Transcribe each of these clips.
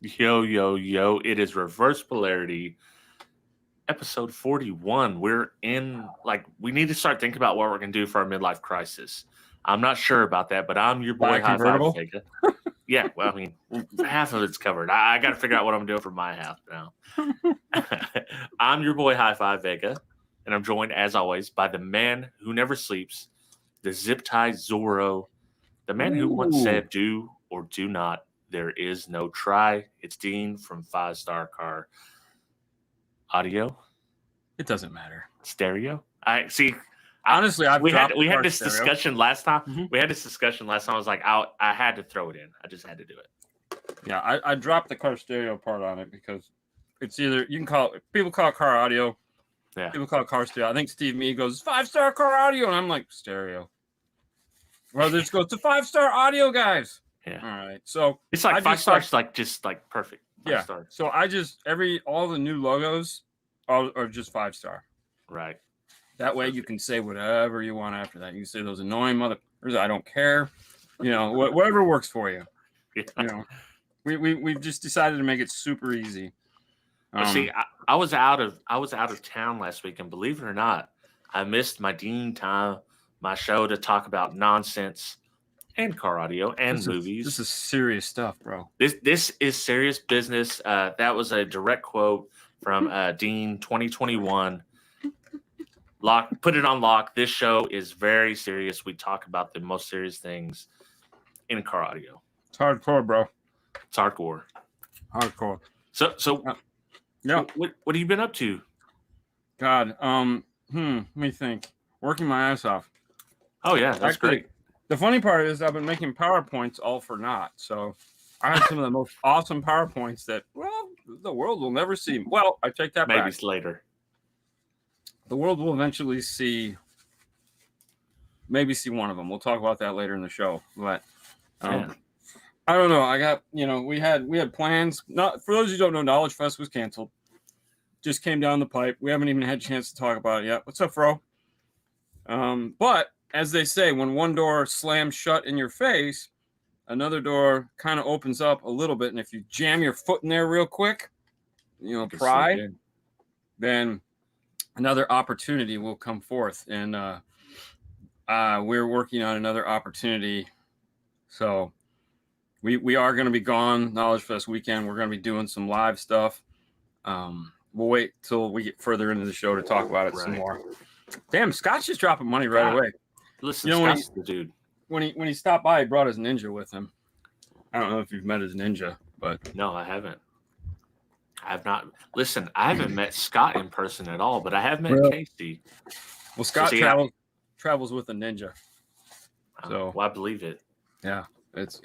Yo, yo, yo. It is Reverse Polarity, episode 41. We're in, we need to start thinking about what we're going to do for our midlife crisis. I'm not sure about that, but I'm your boy, High Five Vega. Yeah, well, I mean, half of it's covered. I got to figure out what I'm doing for my half now. I'm your boy, High Five Vega, and I'm joined, as always, by the man who never sleeps, the zip-tie Zorro, the man who once said, do or do not. There is no try. It's Dean from 5-Star Car Audio. It doesn't matter. Stereo. I see. Honestly, we had this discussion last time. Mm-hmm. We had this discussion last time. I was like, I had to throw it in. I just had to do it. Yeah, I dropped the car stereo part on it because it's either you can call it. People call it car audio. Yeah. People call it car stereo. I think Steve Me goes 5-Star Car Audio, and I'm like stereo. Well, just go to 5-Star Audio, guys. Yeah. All right. So it's like 5 stars, just perfect. 5 stars. So I just all the new logos are just 5-star. Right. That way you can say whatever you want after that. You can say those annoying motherfuckers. I don't care. You know, whatever works for you. Yeah. You know, we've just decided to make it super easy. See, I was out of town last week, and believe it or not, I missed my Dean time, my show to talk about nonsense and car audio and movies. This is serious stuff, bro. This is serious business. That was a direct quote from Dean 2021. Put it on lock. This show is very serious. We talk about the most serious things in car audio. It's hardcore, bro. It's hardcore. Hardcore. So yeah. What have you been up to? God, let me think. Working my ass off. Oh yeah, that's great. The funny part is I've been making PowerPoints all for naught. So I had some of the most awesome PowerPoints that, well, the world will never see. Well, I take that back. Maybe later. The world will eventually see one of them. We'll talk about that later in the show. But I don't know. I got, we had plans. Not for those who don't know, Knowledge Fest was canceled. Just came down the pipe. We haven't even had a chance to talk about it yet. What's up, Fro? But as they say, when one door slams shut in your face, another door kind of opens up a little bit. And if you jam your foot in there real quick, pride, then another opportunity will come forth. And we're working on another opportunity. So we are going to be gone Knowledge Fest weekend. We're going to be doing some live stuff. We'll wait till we get further into the show to talk about it some more. Damn, Scott's just dropping money right away. Listen, Scott's the dude. When he stopped by, he brought his ninja with him. I don't know if you've met his ninja, but no, I haven't. I have not. Listen, I haven't met Scott in person at all, but I have met Casey. Well, Scott travels with a ninja. So I believe it. Yeah, it's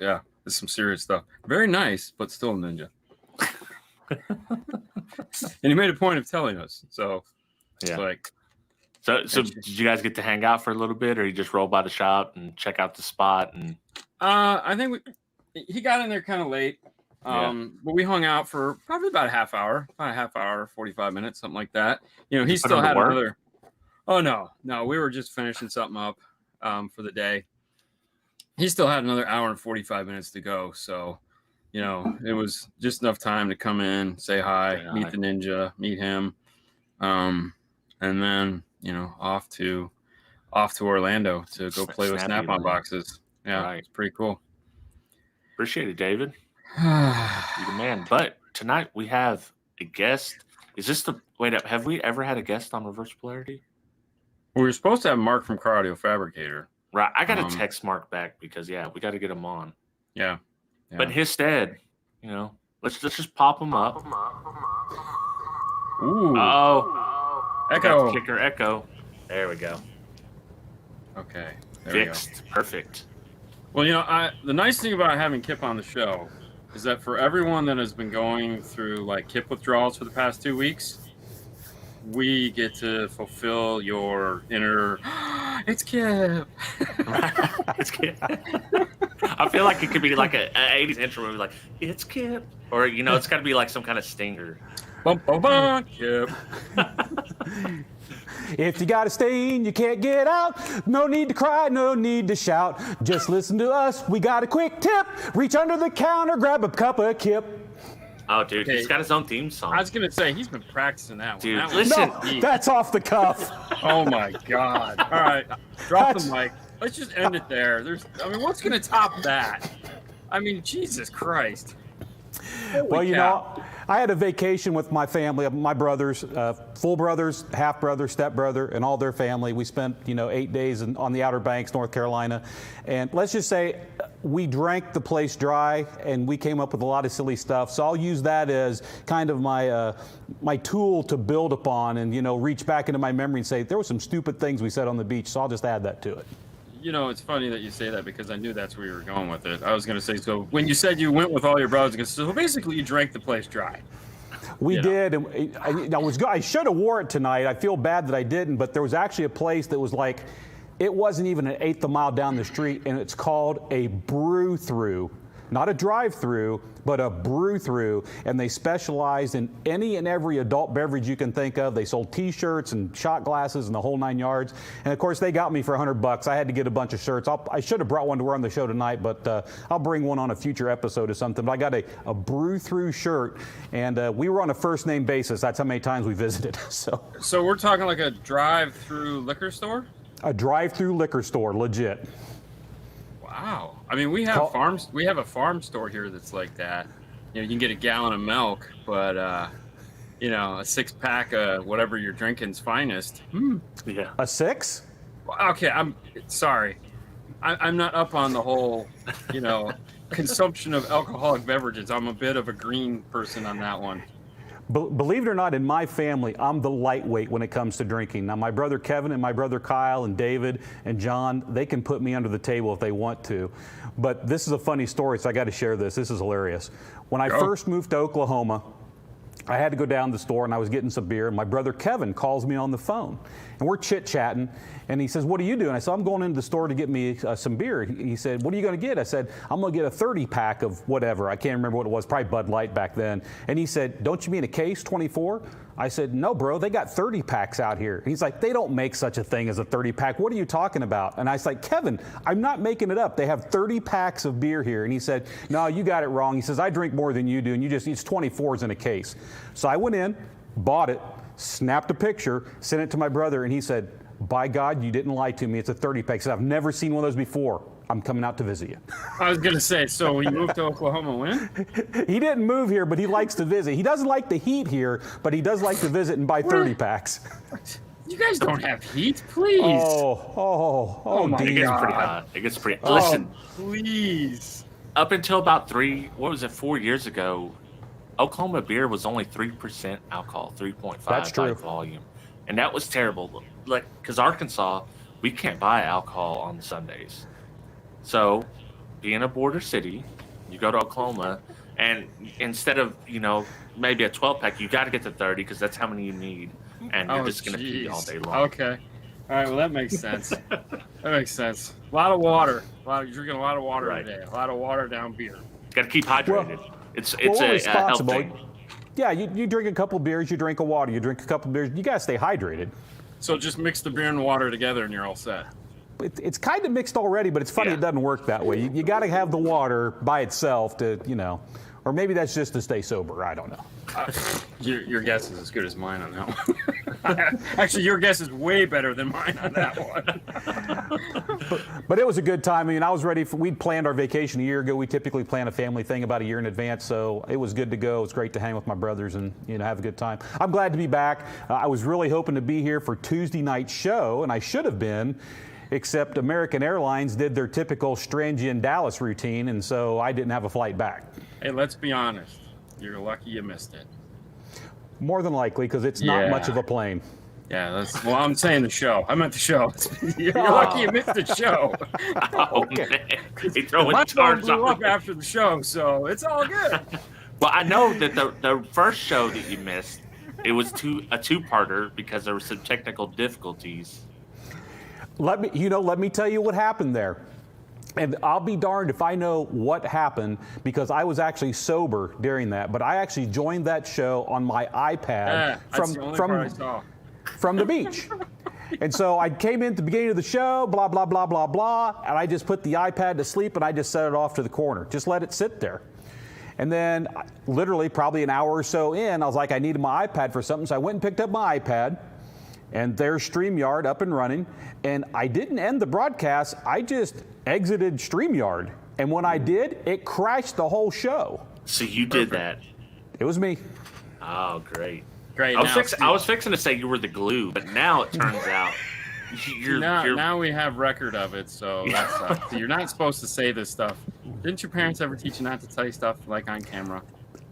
some serious stuff. Very nice, but still a ninja. And he made a point of telling us. So it's like. So did you guys get to hang out for a little bit, or you just roll by the shop and check out the spot? And I think he got in there kind of late, but we hung out for probably about a half hour, 45 minutes, something like that. He still had another. Oh no, we were just finishing something up for the day. He still had another hour and 45 minutes to go, so it was just enough time to come in, say hi, meet the ninja, meet him, and then. Off to Orlando to go play with Snap-on boxes. Yeah, It's pretty cool. Appreciate it, David. You're the man. But tonight we have a guest. Is this wait up? Have we ever had a guest on Reverse Polarity? We were supposed to have Mark from Car Audio Fabricator. Right. I got to text Mark back because we got to get him on. Yeah. But instead, let's just pop him up. Ooh. Oh. Echo. Kicker echo. There we go. Okay. Fixed. Perfect. Well, the nice thing about having Kip on the show is that for everyone that has been going through Kip withdrawals for the past 2 weeks, we get to fulfill your inner. It's Kip. It's Kip. I feel like it could be like an 80s intro movie, like it's Kip, or it's got to be like some kind of stinger. Bum, bum, bum. Yep. If you got a stain, you can't get out. No need to cry, no need to shout. Just listen to us. We got a quick tip. Reach under the counter, grab a cup of Kip. Oh, dude, Okay. he's got his own theme song. I was gonna say he's been practicing that one. Dude, That listen. one- No, that's off the cuff. Oh my God! All right, drop That's- the mic. Let's just end it there. What's gonna top that? I mean, Jesus Christ. Holy Well, you cow. know, I had a vacation with my family, my brothers, full brothers, half brother, step brother, and all their family. We spent, 8 days on the Outer Banks, North Carolina. And let's just say we drank the place dry and we came up with a lot of silly stuff. So I'll use that as kind of my tool to build upon and, reach back into my memory and say, there were some stupid things we said on the beach. So I'll just add that to it. It's funny that you say that because I knew that's where you were going with it. I was going to say, so when you said you went with all your brothers, so basically you drank the place dry. We did, and I should have wore it tonight. I feel bad that I didn't, but there was actually a place that was like, it wasn't even an eighth of a mile down the street, and it's called a brew-through. Not a drive-through, but a brew-through, and they specialized in any and every adult beverage you can think of. They sold T-shirts and shot glasses and the whole 9 yards. And of course, they got me for $100. I had to get a bunch of shirts. I should have brought one to wear on the show tonight, but I'll bring one on a future episode or something. But I got a brew-through shirt, and we were on a first-name basis. That's how many times we visited. So we're talking like a drive-through liquor store? A drive-through liquor store, legit. Wow. I mean, we have farms. We have a farm store here that's like that. You can get a gallon of milk, but a 6-pack of whatever you're drinking's finest. Yeah. A 6? Okay, I'm sorry. I'm not up on the whole, consumption of alcoholic beverages. I'm a bit of a green person on that one. Believe it or not, in my family, I'm the lightweight when it comes to drinking. Now, my brother Kevin and my brother Kyle and David and John, they can put me under the table if they want to. But this is a funny story, so I got to share this. This is hilarious. When I first moved to Oklahoma, I had to go down to the store, and I was getting some beer, and my brother Kevin calls me on the phone. And we're chit-chatting, and he says, "What are you doing?" I said, "I'm going into the store to get me some beer." He said, "What are you going to get?" I said, "I'm going to get a 30-pack of whatever." I can't remember what it was, probably Bud Light back then. And he said, "Don't you mean a case, 24? I said, "No, bro, they got 30 packs out here." He's like, "They don't make such a thing as a 30-pack. What are you talking about?" And I was like, "Kevin, I'm not making it up. They have 30 packs of beer here." And he said, "No, you got it wrong." He says, "I drink more than you do, and it's 24s in a case." So I went in, bought it, snapped a picture, sent it to my brother, and he said, "By God, you didn't lie to me. It's a 30-pack." He said, "I've never seen one of those before. I'm coming out to visit you." I was going to say, so we moved to Oklahoma when? He didn't move here, but he likes to visit. He doesn't like the heat here, but he does like to visit and buy 30 packs. You guys don't have heat, please. Oh my It gets God. pretty hot. It gets pretty. Listen, Please. up until about 4 years ago, Oklahoma beer was only 3% alcohol, 3.5 That's by true. volume, and that was terrible. Like, because Arkansas, we can't buy alcohol on Sundays. So, being a border city, you go to Oklahoma, and instead of maybe a 12-pack, you got to get to 30 because that's how many you need, and you're just gonna pee all day long. Okay. All right. Well, that makes sense. That makes sense. A lot of water. You're drinking a lot of water Right. today. A lot of water down beer. Got to keep hydrated. It's Well, we're a health responsible. thing. Yeah, you drink a couple beers, you drink a water, you drink a couple beers. You got to stay hydrated. So just mix the beer and water together, and you're all set. It's kind of mixed already, but it's funny Yeah. it doesn't work that way. You got to have the water by itself to, or maybe that's just to stay sober. I don't know. Your guess is as good as mine on that one. Actually, your guess is way better than mine on that one. But it was a good time. I mean, I was ready we'd planned our vacation a year ago. We typically plan a family thing about a year in advance, so it was good to go. It was great to hang with my brothers and, have a good time. I'm glad to be back. I was really hoping to be here for Tuesday night show, and I should have been, except American Airlines did their typical Strangian Dallas routine, and so I didn't have a flight back. Hey, let's be honest. You're lucky you missed it. More than likely, because it's not Yeah. much of a plane. Yeah, I'm saying the show. I meant the show. You're lucky you missed the show. Oh, man. They throwing My phone charts blew on up me. after the show, so it's all good. Well, I know that the first show that you missed, it was a two-parter because there were some technical difficulties. Let me tell you what happened there. And I'll be darned if I know what happened because I was actually sober during that. But I actually joined that show on my iPad That's the only part I saw. from the beach. And so I came in at the beginning of the show, blah, blah, blah, blah, blah, and I just put the iPad to sleep and I just set it off to the corner. Just let it sit there. And then literally probably an hour or so in, I was like, I needed my iPad for something. So I went and picked up my iPad, and there's StreamYard up and running. And I didn't end the broadcast. I just exited StreamYard. And when I did, it crashed the whole show. So you did that. It was me. Oh, great. Great. I was fixing to say you were the glue, but now it turns out now we have record of it, so that's you're not supposed to say this stuff. Didn't your parents ever teach you not to tell you stuff like on camera?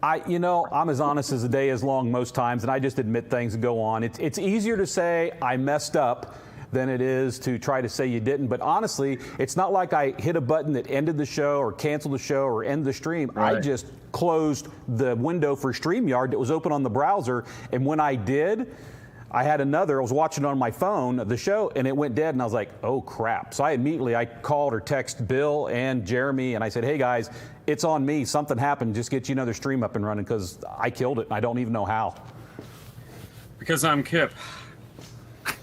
I'm as honest as the day is long most times, and I just admit things and go on. It's easier to say I messed up than it is to try to say you didn't. But honestly, it's not like I hit a button that ended the show or canceled the show or ended the stream. Right. I just closed the window for StreamYard that was open on the browser, and when I did, I was watching it on my phone, the show, and it went dead, and I was like, oh, crap. So I called or texted Bill and Jeremy, and I said, hey, guys, it's on me. Something happened. Just get you another stream up and running, because I killed it, and I don't even know how. Because I'm Kip.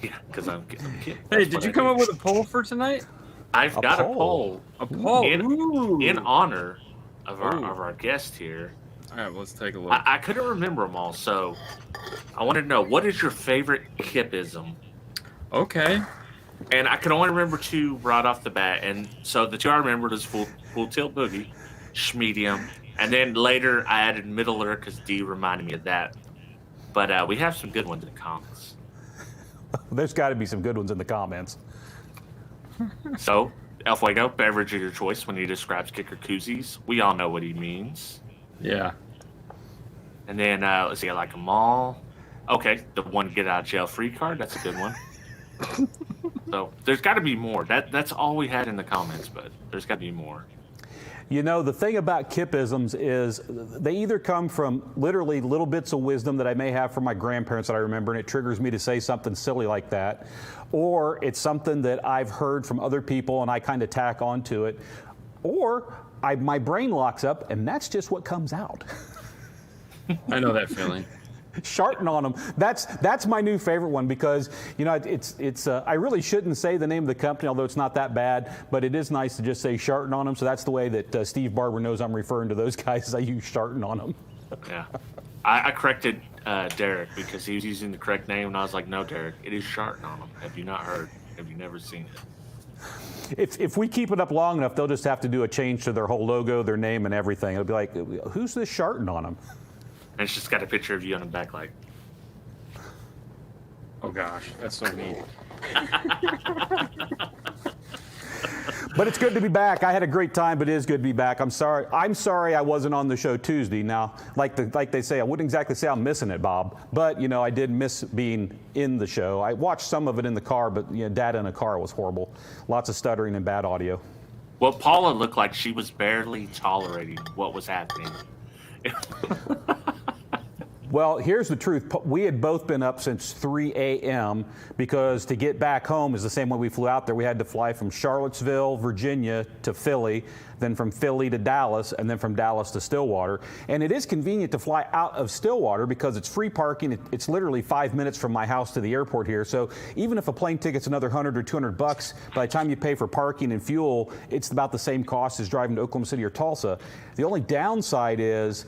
Yeah, because I'm Kip. Hey, did you come up with a poll for tonight? I've got a poll. A poll? In honor of our guest here. All right, well, let's take a look. I couldn't remember them all, so I wanted to know, what is your favorite Kip-ism? Okay. And I could only remember 2 right off the bat, and so the 2 I remembered is full tilt boogie, schmedium, and then later I added middler because D reminded me of that. But we have some good ones in the comments. There's got to be some good ones in the comments. So, El Fuego, beverage of your choice when he describes kicker koozies. We all know what he means. Yeah. And then, let's see, I like them all. Okay, the one get out of jail free card, that's a good one. So there's got to be more. That's all we had in the comments, but there's got to be more. You know, the thing about Kip-isms is they either come from literally little bits of wisdom that I may have from my grandparents that I remember, and it triggers me to say something silly like that, or it's something that I've heard from other people and I kind of tack onto it, or my brain locks up and that's just what comes out. I know that feeling. Sharting on them. That's my new favorite one, because it's I really shouldn't say the name of the company, although it's not that bad, but it is nice to just say sharting on them. So that's the way that Steve Barber knows I'm referring to those guys, as I use sharting on them. Yeah, I corrected Derek because he was using the correct name, and I was like, no, Derek, it is sharting on them. Have you not heard? Have you never seen it? If we keep it up long enough, they'll just have to do a change to their whole logo, their name, and everything. It'll be like, who's this sharting on them? And it's just got a picture of you on the back, like, oh gosh, that's so neat. But it's good to be back. I had a great time, but it is good to be back. I'm sorry I wasn't on the show Tuesday. Now, like they say, I wouldn't exactly say I'm missing it, Bob, but I did miss being in the show. I watched some of it in the car, but data in a car was horrible. Lots of stuttering and bad audio. Well, Paula looked like she was barely tolerating what was happening. Well, here's the truth. We had both been up since 3 a.m. because to get back home is the same way we flew out there. We had to fly from Charlottesville, Virginia to Philly, then from Philly to Dallas, and then from Dallas to Stillwater. And it is convenient to fly out of Stillwater because it's free parking. It's literally 5 minutes from my house to the airport here. So even if a plane ticket's another $100 or $200, by the time you pay for parking and fuel, it's about the same cost as driving to Oklahoma City or Tulsa. The only downside is,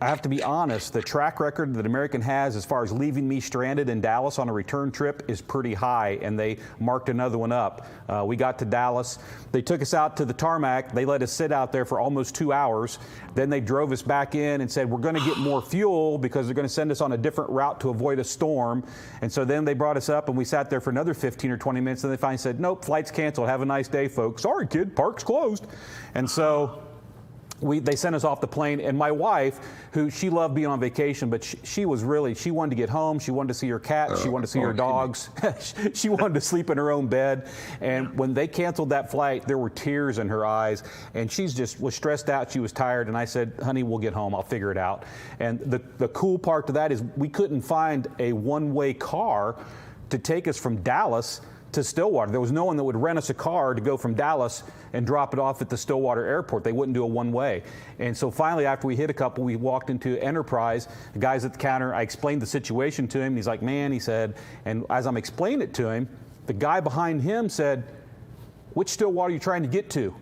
I have to be honest, the track record that American has as far as leaving me stranded in Dallas on a return trip is pretty high, and they marked another one up. We got to Dallas. They took us out to the tarmac. They let us sit out there for almost 2 hours. Then they drove us back in and said, we're going to get more fuel because they're going to send us on a different route to avoid a storm. And so then they brought us up, and we sat there for another 15 or 20 minutes, and they finally said, nope, flight's canceled. Have a nice day, folks. Sorry, kid, park's closed. And so they sent us off the plane, and my wife, who she loved being on vacation, but she wanted to get home. She wanted to see her cat. She wanted to see her dogs. She wanted to sleep in her own bed. And when they canceled that flight, there were tears in her eyes, and she just was stressed out. She was tired, and I said, honey, we'll get home. I'll figure it out. And the cool part to that is we couldn't find a one-way car to take us from Dallas to Stillwater. There was no one that would rent us a car to go from Dallas and drop it off at the Stillwater airport. They wouldn't do a one-way. And so finally, after we hit a couple, we walked into Enterprise. The guys at the counter, I explained the situation to him. He's like, man, he said, and as I'm explaining it to him, the guy behind him said, which Stillwater are you trying to get to?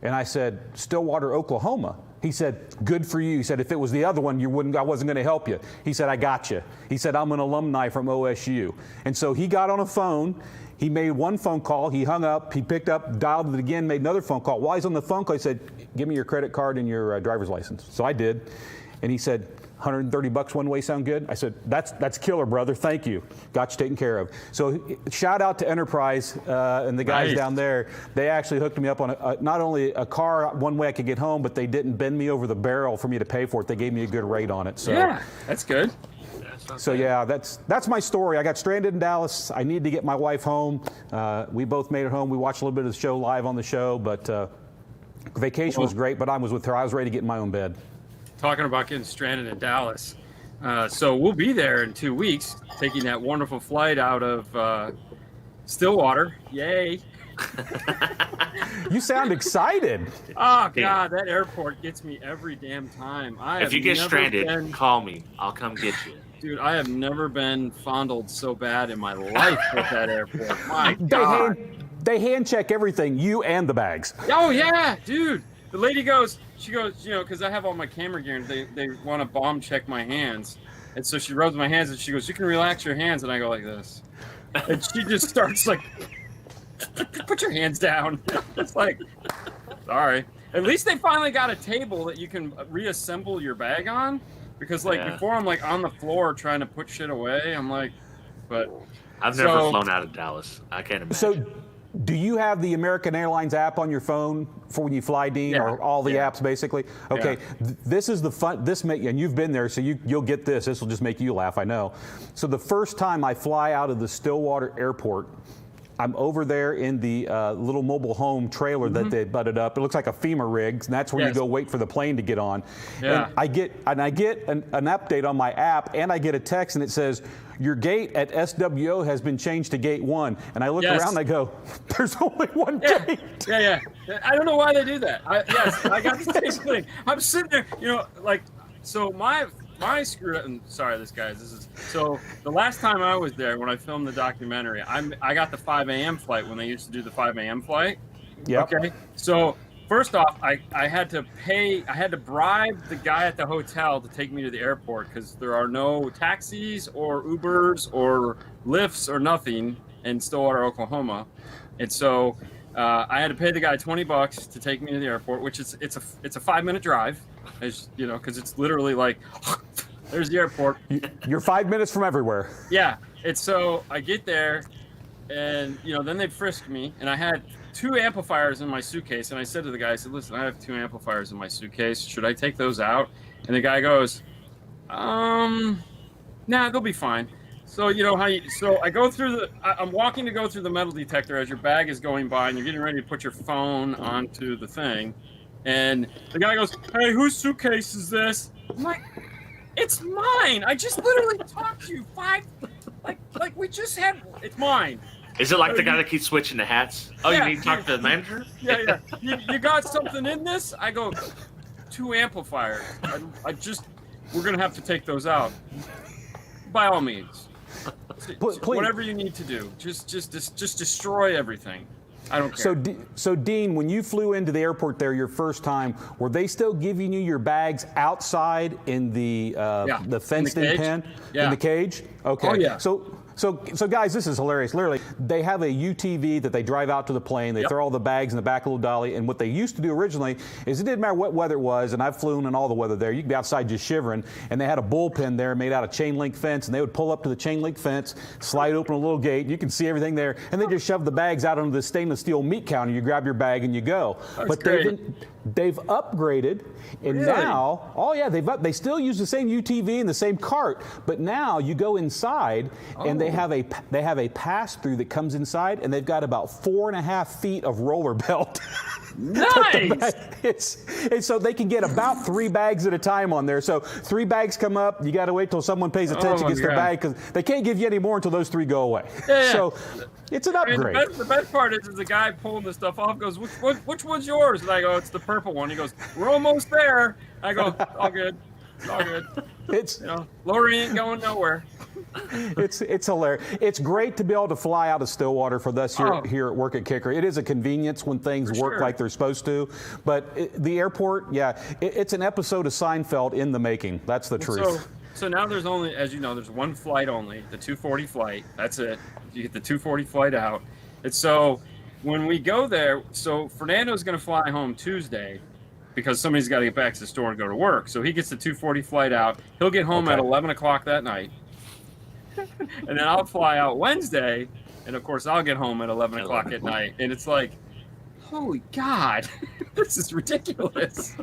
And I said, Stillwater, Oklahoma. He said, good for you. He said, if it was the other one, I wasn't going to help you. He said, I got you. He said, I'm an alumni from OSU. And so he got on a phone. He made one phone call. He hung up. He picked up, dialed it again, made another phone call. While he's on the phone call, he said, give me your credit card and your driver's license. So I did. And he said, $130 one way sound good? I said, that's killer, brother. Thank you. Got you taken care of. So shout out to Enterprise and the guys down there. They actually hooked me up on not only a car one way I could get home, but they didn't bend me over the barrel for me to pay for it. They gave me a good rate on it. So yeah, that's good. So yeah, that's my story. I got stranded in Dallas. I needed to get my wife home. We both made it home. We watched a little bit of the show live on the show, but vacation was great, but I was with her. I was ready to get in my own bed. Talking about getting stranded in Dallas. So we'll be there in 2 weeks, taking that wonderful flight out of Stillwater. Yay. You sound excited. Oh, God, that airport gets me every damn time. If you get stranded, call me. I'll come get you. Dude, I have never been fondled so bad in my life with that airport. My God. They hand check everything, you and the bags. Oh, yeah, dude. The lady goes, because I have all my camera gear, and they want to bomb check my hands. And so she rubs my hands, and she goes, you can relax your hands. And I go like this. And she just starts like, put your hands down. It's like, sorry. At least they finally got a table that you can reassemble your bag on. Because before I'm like on the floor trying to put shit away. I'm like, but. I've never flown out of Dallas. I can't imagine. So, do you have the American Airlines app on your phone for when you fly, Dean, or all the apps basically? Okay, this is the fun. And you've been there, so you'll get this. This will just make you laugh, I know. So the first time I fly out of the Stillwater Airport, I'm over there in the little mobile home trailer that they butted up. It looks like a FEMA rig, and that's where you go wait for the plane to get on. Yeah. And I get an update on my app, and I get a text, and it says, your gate at SWO has been changed to gate 1. And I look around and I go, there's only one gate. Yeah. I don't know why they do that. I got the same thing. I'm sitting there, so my screw up, and sorry, so the last time I was there when I filmed the documentary, I got the 5 a.m. flight when they used to do the 5 a.m. flight. Yep. Okay. So first off, I had to bribe the guy at the hotel to take me to the airport because there are no taxis or Ubers or Lyfts or nothing in Stillwater, Oklahoma. And so I had to pay the guy $20 to take me to the airport, which it's a 5-minute drive, because it's literally like, there's the airport. You're 5 minutes from everywhere. Yeah. And so I get there, and then they frisk me, and I had 2 amplifiers in my suitcase, and I said to the guy, I said, listen, I have 2 amplifiers in my suitcase. Should I take those out? And the guy goes, nah, they'll be fine. So so I go through I'm walking to go through the metal detector as your bag is going by, and you're getting ready to put your phone onto the thing. And the guy goes, hey, whose suitcase is this? I'm like, it's mine. I just literally talked to you like we just had, it's mine. Is it like the guy that keeps switching the hats? Oh, you need to talk to the manager? Yeah. You got something in this? I go, 2 amplifiers. We're going to have to take those out. By all means. Please. Whatever you need to do. Just destroy everything. I don't care. So Dean, when you flew into the airport there your first time, were they still giving you your bags outside in the fenced-in pen? Yeah. In the cage? Okay. Oh, yeah. So guys, this is hilarious. Literally, they have a UTV that they drive out to the plane. They throw all the bags in the back of a little dolly. And what they used to do originally is it didn't matter what weather it was, and I've flown in all the weather there. You could be outside just shivering. And they had a bullpen there made out of chain link fence, and they would pull up to the chain link fence, slide open a little gate. You can see everything there, and they just shove the bags out onto the stainless steel meat counter. You grab your bag and you go. That's great. They've upgraded, and now, they still use the same UTV and the same cart, but now you go inside, and they have a pass-through that comes inside, and they've got about 4.5 feet of roller belt. Nice. And so they can get about 3 bags at a time on there. So 3 bags come up, you got to wait till someone pays attention, gets their bag, because they can't give you any more until those 3 go away. Yeah. So it's an upgrade. The best part is the guy pulling the stuff off goes, which one's yours? And I go, it's the purple one. He goes, we're almost there. I go, all good. It's all good. It's Lori ain't going nowhere. it's hilarious. It's great to be able to fly out of Stillwater for us here at work at Kicker. It is a convenience when things work like they're supposed to. But the airport, it's an episode of Seinfeld in the making. That's the truth. So now there's only, as you know, there's one flight only, the 240 flight. That's it. You get the 240 flight out. And so when we go there, so Fernando's going to fly home Tuesday because somebody's got to get back to the store and go to work. So he gets the 240 flight out. He'll get home at 11 o'clock that night. And then I'll fly out Wednesday. And, of course, I'll get home at 11 o'clock at night. And it's like, holy God, this is ridiculous.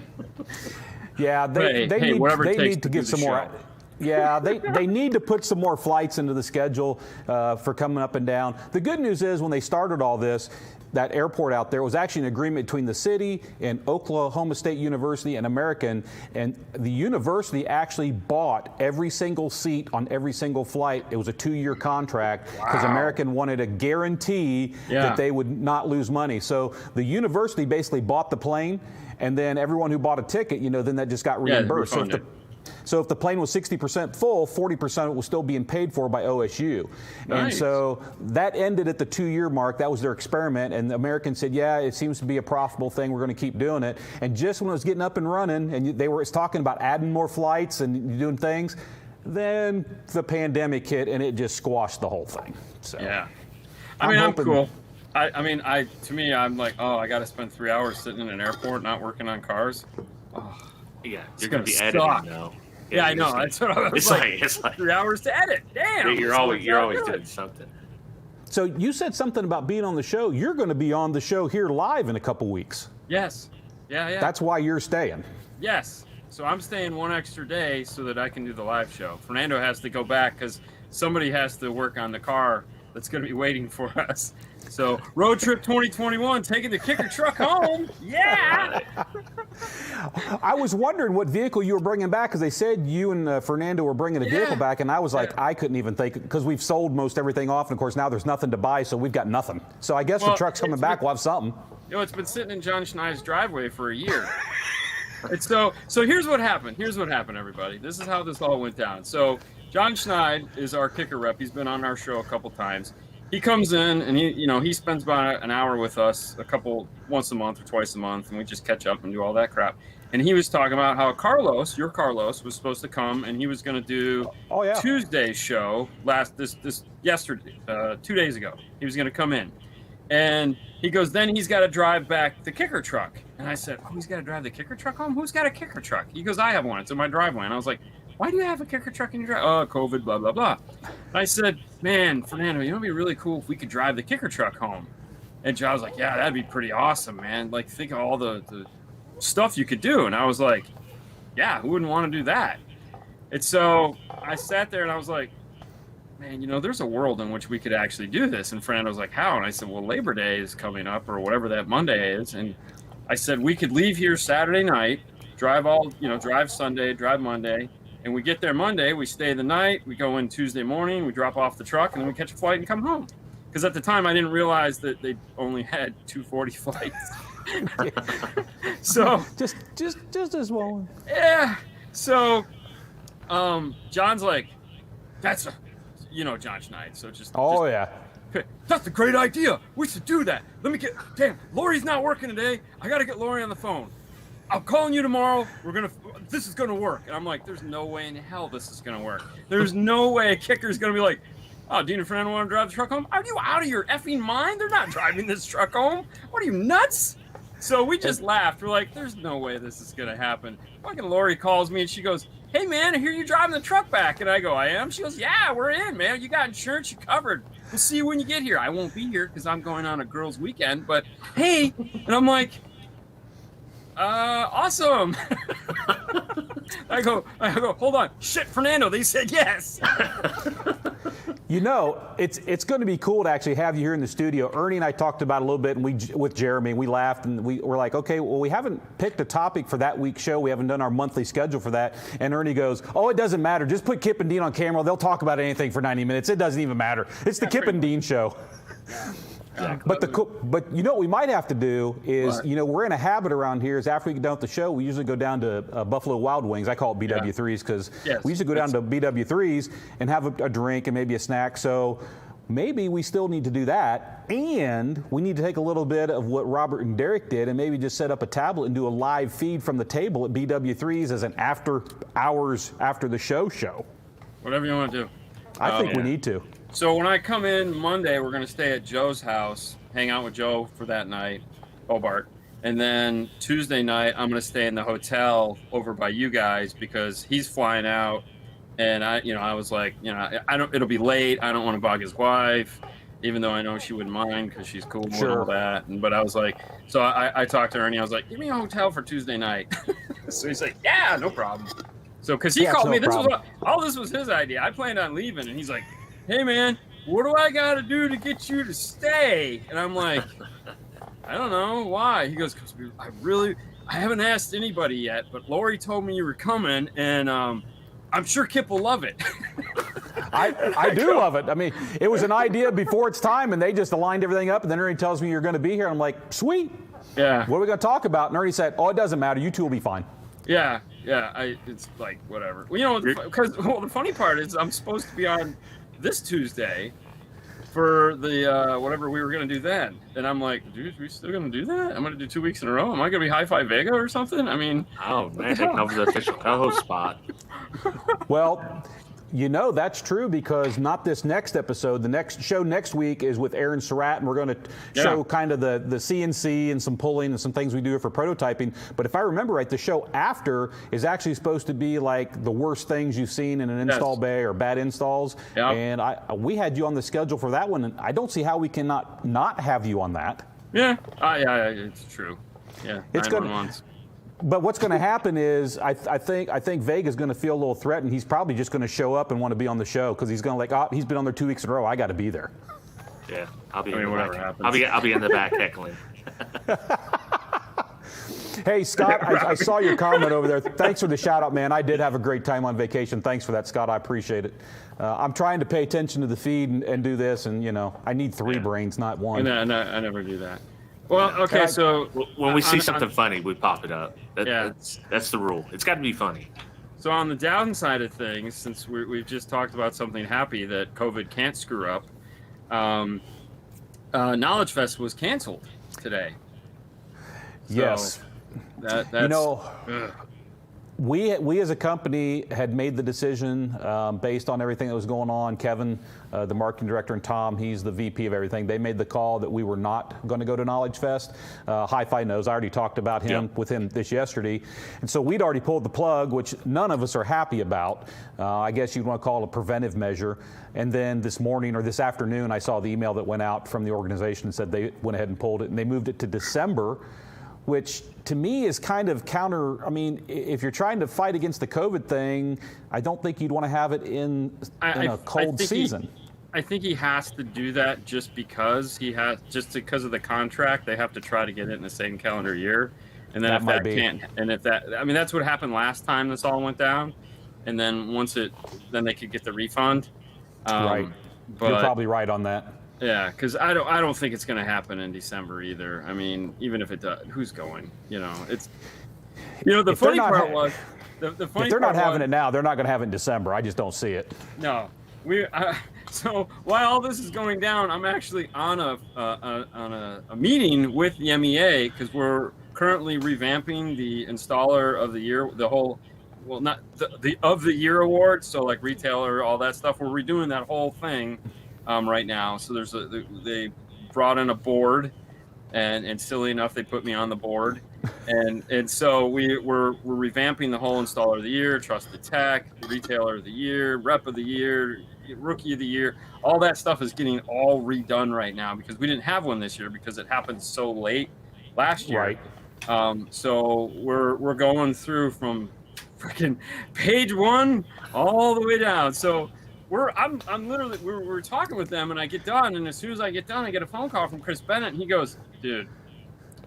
Yeah, they need to get some more. Yeah, they need to put some more flights into the schedule for coming up and down. The good news is when they started all this, that airport out there was actually an agreement between the city and Oklahoma State University and American, and the university actually bought every single seat on every single flight. It was a 2-year contract because American wanted a guarantee that they would not lose money. So the university basically bought the plane, and then everyone who bought a ticket, then that just got reimbursed. So if the plane was 60% full, 40% of it was still being paid for by OSU. Nice. And so that ended at the 2-year mark. That was their experiment. And the Americans said, yeah, it seems to be a profitable thing. We're going to keep doing it. And just when it was getting up and running, and they were talking about adding more flights and doing things, then the pandemic hit and it just squashed the whole thing. So yeah. I'm cool. To me, I'm like, I got to spend 3 hours sitting in an airport not working on cars. Oh, yeah, you're going to be editing now. Yeah, I know. That's what I was it's like 3 hours to edit. Damn. You're always doing something. So you said something about being on the show. You're going to be on the show here live in a couple weeks. Yes. Yeah. That's why you're staying. Yes. So I'm staying one extra day so that I can do the live show. Fernando has to go back because somebody has to work on the car that's going to be waiting for us. So road trip 2021, taking the kicker truck home. Yeah. I was wondering what vehicle you were bringing back because they said you and Fernando were bringing a vehicle back, and I was like, I couldn't even think because we've sold most everything off, and of course now there's nothing to buy, so we've got nothing. So I guess the truck's coming back. We'll have something. It's been sitting in John Schneid's driveway for a year. And so here's what happened. Here's what happened, everybody. This is how this all went down. So John Schneid is our kicker rep. He's been on our show a couple times. He comes in and he spends about an hour with us once a month or twice a month, and we just catch up and do all that crap. And he was talking about how your Carlos was supposed to come and he was going to do Tuesday's show yesterday, 2 days ago. He was going to come in, and he goes, then he's got to drive back the kicker truck. And I said, he's got to drive the kicker truck home? Who's got a kicker truck? He goes, I have one. It's in my driveway. And I was like, why do you have a kicker truck in your driveway? Oh, COVID, blah, blah, blah. And I said, man, Fernando, it'd be really cool if we could drive the kicker truck home. And John was like, yeah, that'd be pretty awesome, man. Like, think of all the stuff you could do. And I was like, yeah, who wouldn't want to do that? And so I sat there and I was like, man, there's a world in which we could actually do this. And Fernando was like, how? And I said, well, Labor Day is coming up or whatever that Monday is. And I said, we could leave here Saturday night, drive Sunday, drive Monday. And we get there Monday, we stay the night, we go in Tuesday morning, we drop off the truck, and then we catch a flight and come home. Because at the time, I didn't realize that they only had 240 flights. So just as well. Yeah. So John's like, that's John Schneid. So that's a great idea. We should do that. Lori's not working today. I got to get Lori on the phone. I'm calling you tomorrow. This is going to work. And I'm like, there's no way in hell this is going to work. There's no way a kicker's going to be like, oh, Dean and Fernando want to drive the truck home? Are you out of your effing mind? They're not driving this truck home. What are you, nuts? So we just laughed. We're like, there's no way this is going to happen. Fucking Lori calls me and she goes, hey, man, I hear you driving the truck back. And I go, I am? She goes, yeah, we're in, man. You got insurance. You covered. We'll see you when you get here. I won't be here because I'm going on a girls' weekend. But, hey. And I'm like, awesome. I go, hold on. Shit, Fernando, they said yes. It's going to be cool to actually have you here in the studio. Ernie and I talked about it a little bit, and with Jeremy, we laughed, and we were like, okay, well, we haven't picked a topic for that week's show. We haven't done our monthly schedule for that. And Ernie goes, oh, it doesn't matter. Just put Kip and Dean on camera. They'll talk about anything for 90 minutes. It doesn't even matter. It's the Kip and Dean show. Exactly. But you know what we might have to do is, What? you know, we're in a habit around here is after we get done with the show, we usually go down to Buffalo Wild Wings. I call it BW3s because we usually go down to BW3s and have a drink and maybe a snack. So maybe we still need to do that. And we need to take a little bit of what Robert and Derek did and maybe just set up a tablet and do a live feed from the table at BW3s as an after hours after the show. Whatever you want to do. I think we need to. So when I come in Monday, we're going to stay at Joe's house, hang out with Joe for that night, Hobart. And then Tuesday night, I'm going to stay in the hotel over by you guys because he's flying out. And I was like, it'll be late. I don't want to bug his wife, even though I know she wouldn't mind because she's cool and all that. But I was like, so I talked to Ernie. I was like, give me a hotel for Tuesday night. So he's like, yeah, no problem. So because he called me, all this was his idea. I planned on leaving, and he's like, hey man, what do I got to do to get you to stay? And I'm like, I don't know why. He goes, because I haven't asked anybody yet, but Lori told me you were coming, and I'm sure Kip will love it. I do love it. I mean, it was an idea before its time, and they just aligned everything up, and then Ernie tells me you're going to be here. I'm like, sweet. Yeah. What are we going to talk about? And Ernie said, oh, it doesn't matter. You two will be fine. Yeah. It's like, whatever. Well, the funny part is I'm supposed to be on this Tuesday for the whatever we were going to do then. And I'm like, dude, we still going to do that? I'm going to do 2 weeks in a row? Am I going to be Hi-Fi Vega or something? I mean... Oh, man, taking over the official co-host spot. Well, you know that's true because not this next episode. The next show next week is with Aaron Surratt, and we're going to show kind of the CNC and some pulling and some things we do for prototyping. But if I remember right, the show after is actually supposed to be like the worst things you've seen in an install bay or bad installs. Yep. And we had you on the schedule for that one, and I don't see how we can not have you on that. Yeah, it's true. Yeah, it's good. But what's going to happen is I think Vega's going to feel a little threatened. He's probably just going to show up and want to be on the show because he's going to he's been on there 2 weeks in a row. I got to be there. Yeah, I'll be in the back heckling. Hey Scott, I saw your comment over there. Thanks for the shout out, man. I did have a great time on vacation. Thanks for that, Scott. I appreciate it. I'm trying to pay attention to the feed and do this, and I need three brains, not one. I never do that. Well, okay, so when we see something funny, we pop it up. That's the rule. It's got to be funny. So on the downside of things, since we've just talked about something happy that COVID can't screw up, Knowledge Fest was canceled today. So yes. We as a company had made the decision based on everything that was going on. Kevin, the marketing director, and Tom, he's the VP of everything. They made the call that we were not going to go to Knowledge Fest. Hi-Fi knows. I already talked about him with him this yesterday. And so we'd already pulled the plug, which none of us are happy about. I guess you'd want to call it a preventive measure. And then this morning or this afternoon, I saw the email that went out from the organization and said they went ahead and pulled it. And they moved it to December, which to me is kind of counter. I mean, if you're trying to fight against the COVID thing, I don't think you'd want to have it in a cold season. I think he has to do that just because of the contract. They have to try to get it in the same calendar year. And then that's what happened last time this all went down. And then then they could get the refund. Right. But you're probably right on that. Yeah, because I don't think it's going to happen in December either. I mean, even if it does, who's going? It's the funny part was the funny. If they're not having it now, they're not going to have it in December. I just don't see it. No, so while all this is going down, I'm actually on a meeting with the MEA because we're currently revamping the installer of the year, the whole. Well, not the of the year award. So like retailer, all that stuff. We're redoing that whole thing. Right now, so they brought in a board, and silly enough, they put me on the board, and so we're revamping the whole installer of the year, trusted tech, retailer of the year, rep of the year, rookie of the year. All that stuff is getting all redone right now because we didn't have one this year because it happened so late last year. Right. So we're going through from freaking page 1 all the way down. So. We're talking with them, and I get done, and as soon as I get done, I get a phone call from Chris Bennett, and he goes, "Dude,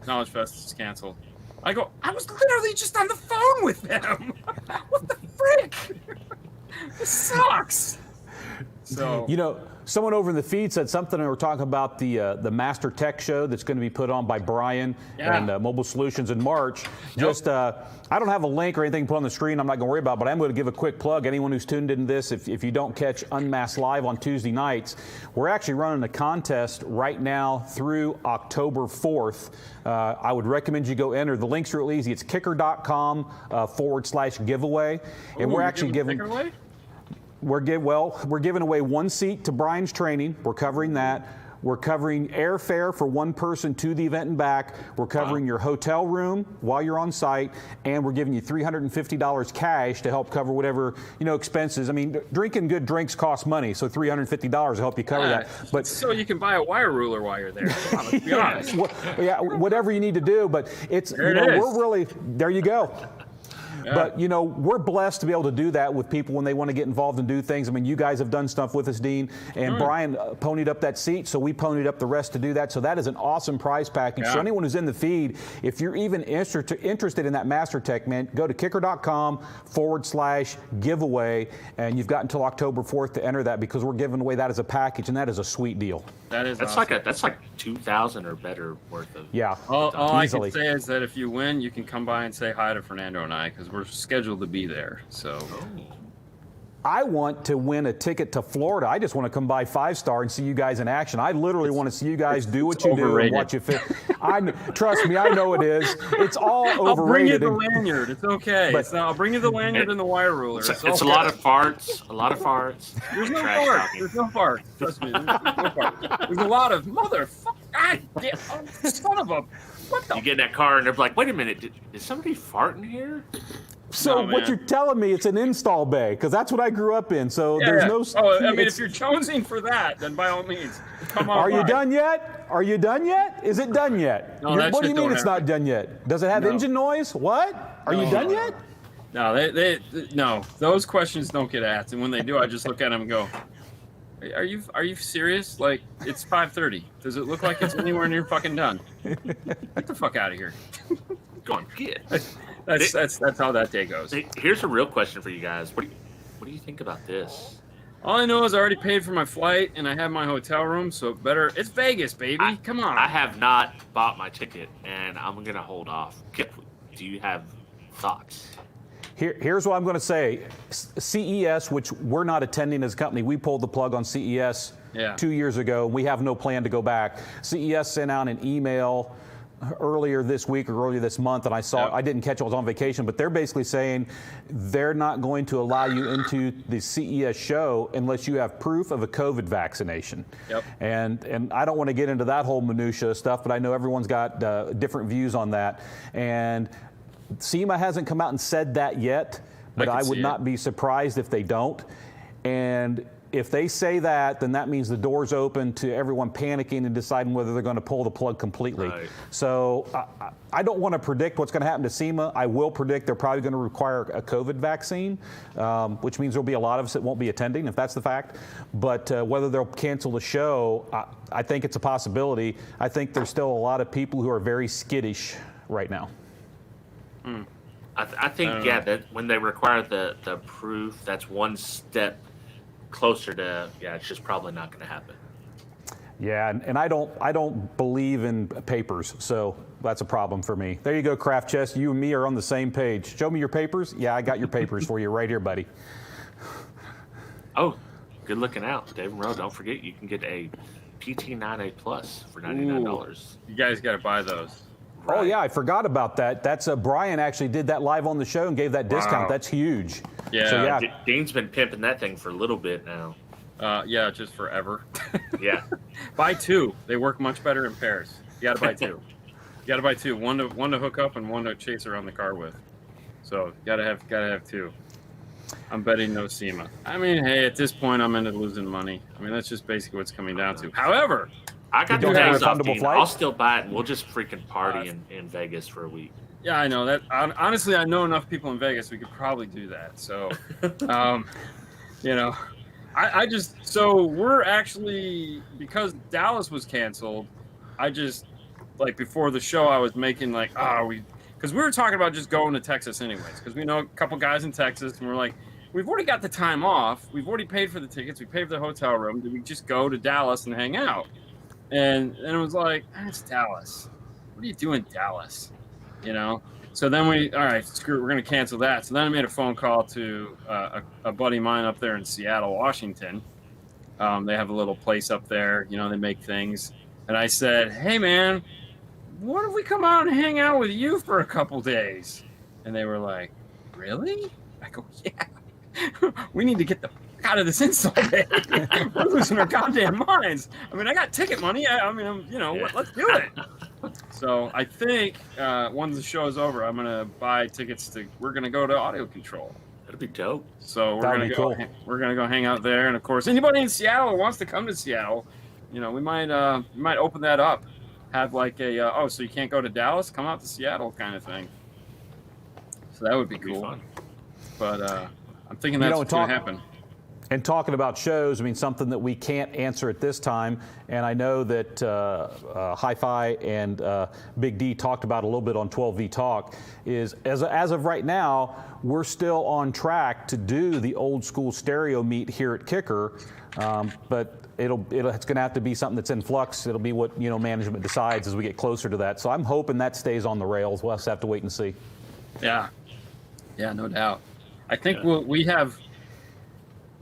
Knowledge Fest is canceled." I go, "I was literally just on the phone with them. What the frick? This sucks." So You know, someone over in the feed said something, and we're talking about the Master Tech show that's going to be put on by Brian and Mobile Solutions in March. Just, I don't have a link or anything put on the screen I'm not going to worry about, but I'm going to give a quick plug. Anyone who's tuned into this, if you don't catch Unmasked Live on Tuesday nights, we're actually running a contest right now through October 4th. I would recommend you go enter. The link's real easy. It's kicker.com/giveaway. And we're actually giving... We're giving away one seat to Brian's training. We're covering that. We're covering airfare for one person to the event and back. We're covering your hotel room while you're on site, and we're giving you $350 cash to help cover whatever expenses. I mean, drinking good drinks costs money, so $350 will help you cover that. But so you can buy a wire ruler while you're there. Come on, let's be honest. Whatever you need to do. But it's we're really there. You go. Yeah. But, we're blessed to be able to do that with people when they want to get involved and do things. I mean, you guys have done stuff with us, Dean, and Brian ponied up that seat, so we ponied up the rest to do that. So that is an awesome prize package. Yeah. So anyone who's in the feed, if you're even interested in that Master Tech, man, go to kicker.com/giveaway, and you've got until October 4th to enter that, because we're giving away that as a package, and that is a sweet deal. That's awesome. That's like $2,000 or better worth of. Yeah. All I can say is that if you win, you can come by and say hi to Fernando and I, because we're scheduled to be there. So I want to win a ticket to Florida. I just want to come by 5-Star and see you guys in action. I literally want to see you guys do what you do and watch you fit. Trust me, I know it is. It's all overrated. I'll bring you the lanyard. It's okay. I'll bring you the lanyard and the wire ruler. It's a lot of farts. A lot of farts. There's no farts. There's no farts. Trust me. There's no farts. There's a lot of motherfucker. Son of a. What the? You get in that car and they're like, wait a minute, did somebody fart in here? So what you're telling me, it's an install bay, because that's what I grew up in. So there's no. Oh, I mean, if you're jonesing for that, then by all means, come on. Are you done yet? Are you done yet? Is it done yet? No, what do you mean it's not done yet? Does it have engine noise? What? Are you done yet? No, no. Those questions don't get asked, and when they do, I just look at them and go, Are you serious? Like, it's 5:30. Does it look like it's anywhere near fucking done? Get the fuck out of here. Go on, get. That's how that day goes. Here's a real question for you guys. What do you think about this? All I know is I already paid for my flight and I have my hotel room, so it's Vegas, baby. Come on. I have not bought my ticket, and I'm gonna hold off. Kip, do you have thoughts? Here's what I'm going to say. CES, which we're not attending as a company, we pulled the plug on CES 2 years ago. We have no plan to go back. CES sent out an email earlier this week or earlier this month, and I didn't catch it, I was on vacation, but they're basically saying they're not going to allow you into the CES show unless you have proof of a COVID vaccination. Yep. And I don't want to get into that whole minutia stuff, but I know everyone's got different views on that. And SEMA hasn't come out and said that yet, but I would not be surprised if they don't. And if they say that, then that means the door's open to everyone panicking and deciding whether they're going to pull the plug completely. Right. So I don't want to predict what's going to happen to SEMA. I will predict they're probably going to require a COVID vaccine, which means there'll be a lot of us that won't be attending, if that's the fact. But whether they'll cancel the show, I think it's a possibility. I think there's still a lot of people who are very skittish right now. I think that when they require the proof, that's one step closer to it's just probably not going to happen. Yeah, and I don't believe in papers, so that's a problem for me. There you go, Craft Chest. You and me are on the same page. Show me your papers. Yeah, I got your papers for you right here, buddy. Oh, good looking out, Dave Monroe. Don't forget, you can get a PT9A Plus for $99. You guys got to buy those. Right. Oh, yeah, I forgot about that. That's Brian actually did that live on the show and gave that discount. That's huge. Yeah. So, Dean's been pimping that thing for a little bit now. Yeah, just forever. Yeah. Buy two. They work much better in pairs. You got to buy two. You got to buy two. One to hook up and one to chase around the car with. So got to have two. I'm betting no SEMA. I mean, hey, at this point, I'm into losing money. I mean, that's just basically what it's coming down to. However, I got the days off, Dean. I'll still buy it, and we'll just freaking party in Vegas for a week. Yeah, I know that. Honestly, I know enough people in Vegas. We could probably do that. So, so we're actually, because Dallas was canceled, I just, like, before the show, I was making because we were talking about just going to Texas anyways, because we know a couple guys in Texas, and we're like, we've already got the time off. We've already paid for the tickets. We paid for the hotel room. Did we just go to Dallas and hang out? And it was like, it's Dallas. What are you doing in Dallas? You know? So then all right, screw it, we're going to cancel that. So then I made a phone call to a buddy of mine up there in Seattle, Washington. They have a little place up there. You know, they make things. And I said, hey, man, what if we come out and hang out with you for a couple days? And they were like, really? I go, yeah. We need to get the fuck out of this install day. We're losing our goddamn minds. I mean, I got ticket money. Let's do it. So I think once the show is over, I'm gonna buy tickets we're gonna go to Audio Control. That'd be dope. So we're gonna go hang out there, and of course, anybody in Seattle who wants to come to Seattle, you know, we might open that up, have like a so you can't go to Dallas, come out to Seattle kind of thing. So that would be cool. Fun. But I'm thinking that's what's gonna happen. And talking about shows, I mean, something that we can't answer at this time, and I know that Hi-Fi and Big D talked about a little bit on 12V Talk, is as of right now, we're still on track to do the old school stereo meet here at Kicker, but it's going to have to be something that's in flux. It'll be what, you know, management decides as we get closer to that. So I'm hoping that stays on the rails. We'll just have to wait and see. Yeah, no doubt. I think we have.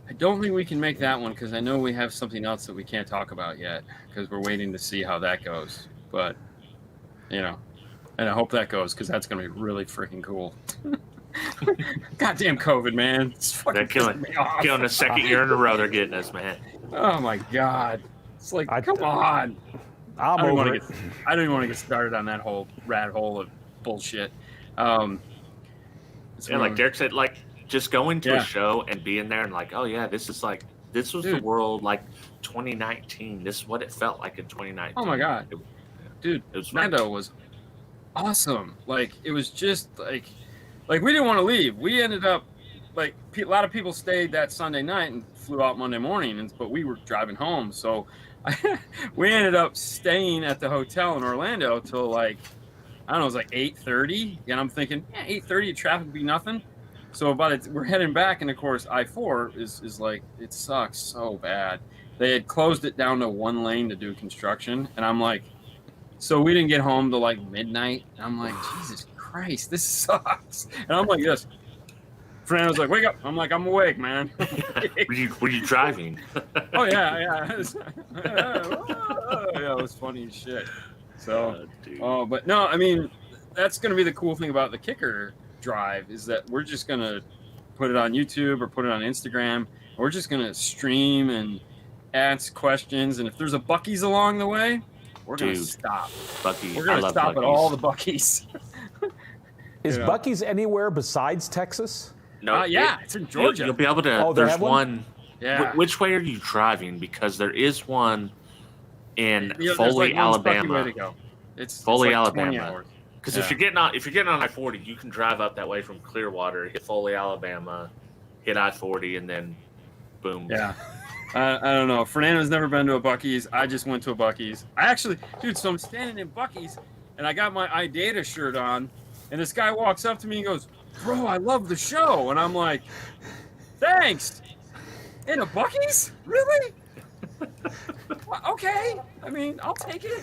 I don't think we can make that one because I know we have something else that we can't talk about yet because we're waiting to see how that goes. But, you know, and I hope that goes because that's going to be really freaking cool. Goddamn COVID, man. It's fucking killing me off. Killing the second year in a row they're getting us, man. Oh, my God. It's like, come on. I don't even want to get started on that whole rat hole of bullshit. Like Derek said, like, just going to a show and being there and like, oh yeah, this was the world like 2019. This is what it felt like in 2019. Oh my God, dude, Orlando was awesome. Like it was just like we didn't want to leave. We ended up like a lot of people stayed that Sunday night and flew out Monday morning, but we were driving home, so we ended up staying at the hotel in Orlando till like I don't know, it was like 8:30, and I'm thinking, 8:30, traffic would be nothing. So we're heading back, and of course I-4 is like, it sucks so bad. They had closed it down to one lane to do construction, and I'm like, so we didn't get home till like midnight. And I'm like, Jesus Christ, this sucks. And I'm like this. Fernando's like, wake up. I'm like, I'm awake, man. Were you driving? Oh yeah. It was funny as shit. So, but no, I mean, that's gonna be the cool thing about the Kicker drive is that we're just gonna put it on YouTube or put it on Instagram. We're just gonna stream and ask questions, and if there's a Buc-ee's along the way, we're gonna stop. Buc-ee. We're gonna stop at all the Buc-ee's. Is Buc-ee's anywhere besides Texas? No. It's in Georgia. You'll be able to. Oh, there's one. Yeah. Which way are you driving? Because there is one in like Foley, Alabama. way to go. It's Foley, like Alabama. Because if you're getting on I-40, you can drive up that way from Clearwater, hit Foley, Alabama, hit I-40, and then boom. Yeah. I don't know. Fernando's never been to a Buc-ee's. I just went to a Buc-ee's. So I'm standing in Buc-ee's, and I got my iData shirt on, and this guy walks up to me and goes, "Bro, I love the show." And I'm like, "Thanks." In a Buc-ee's? Really? Okay. I mean, I'll take it.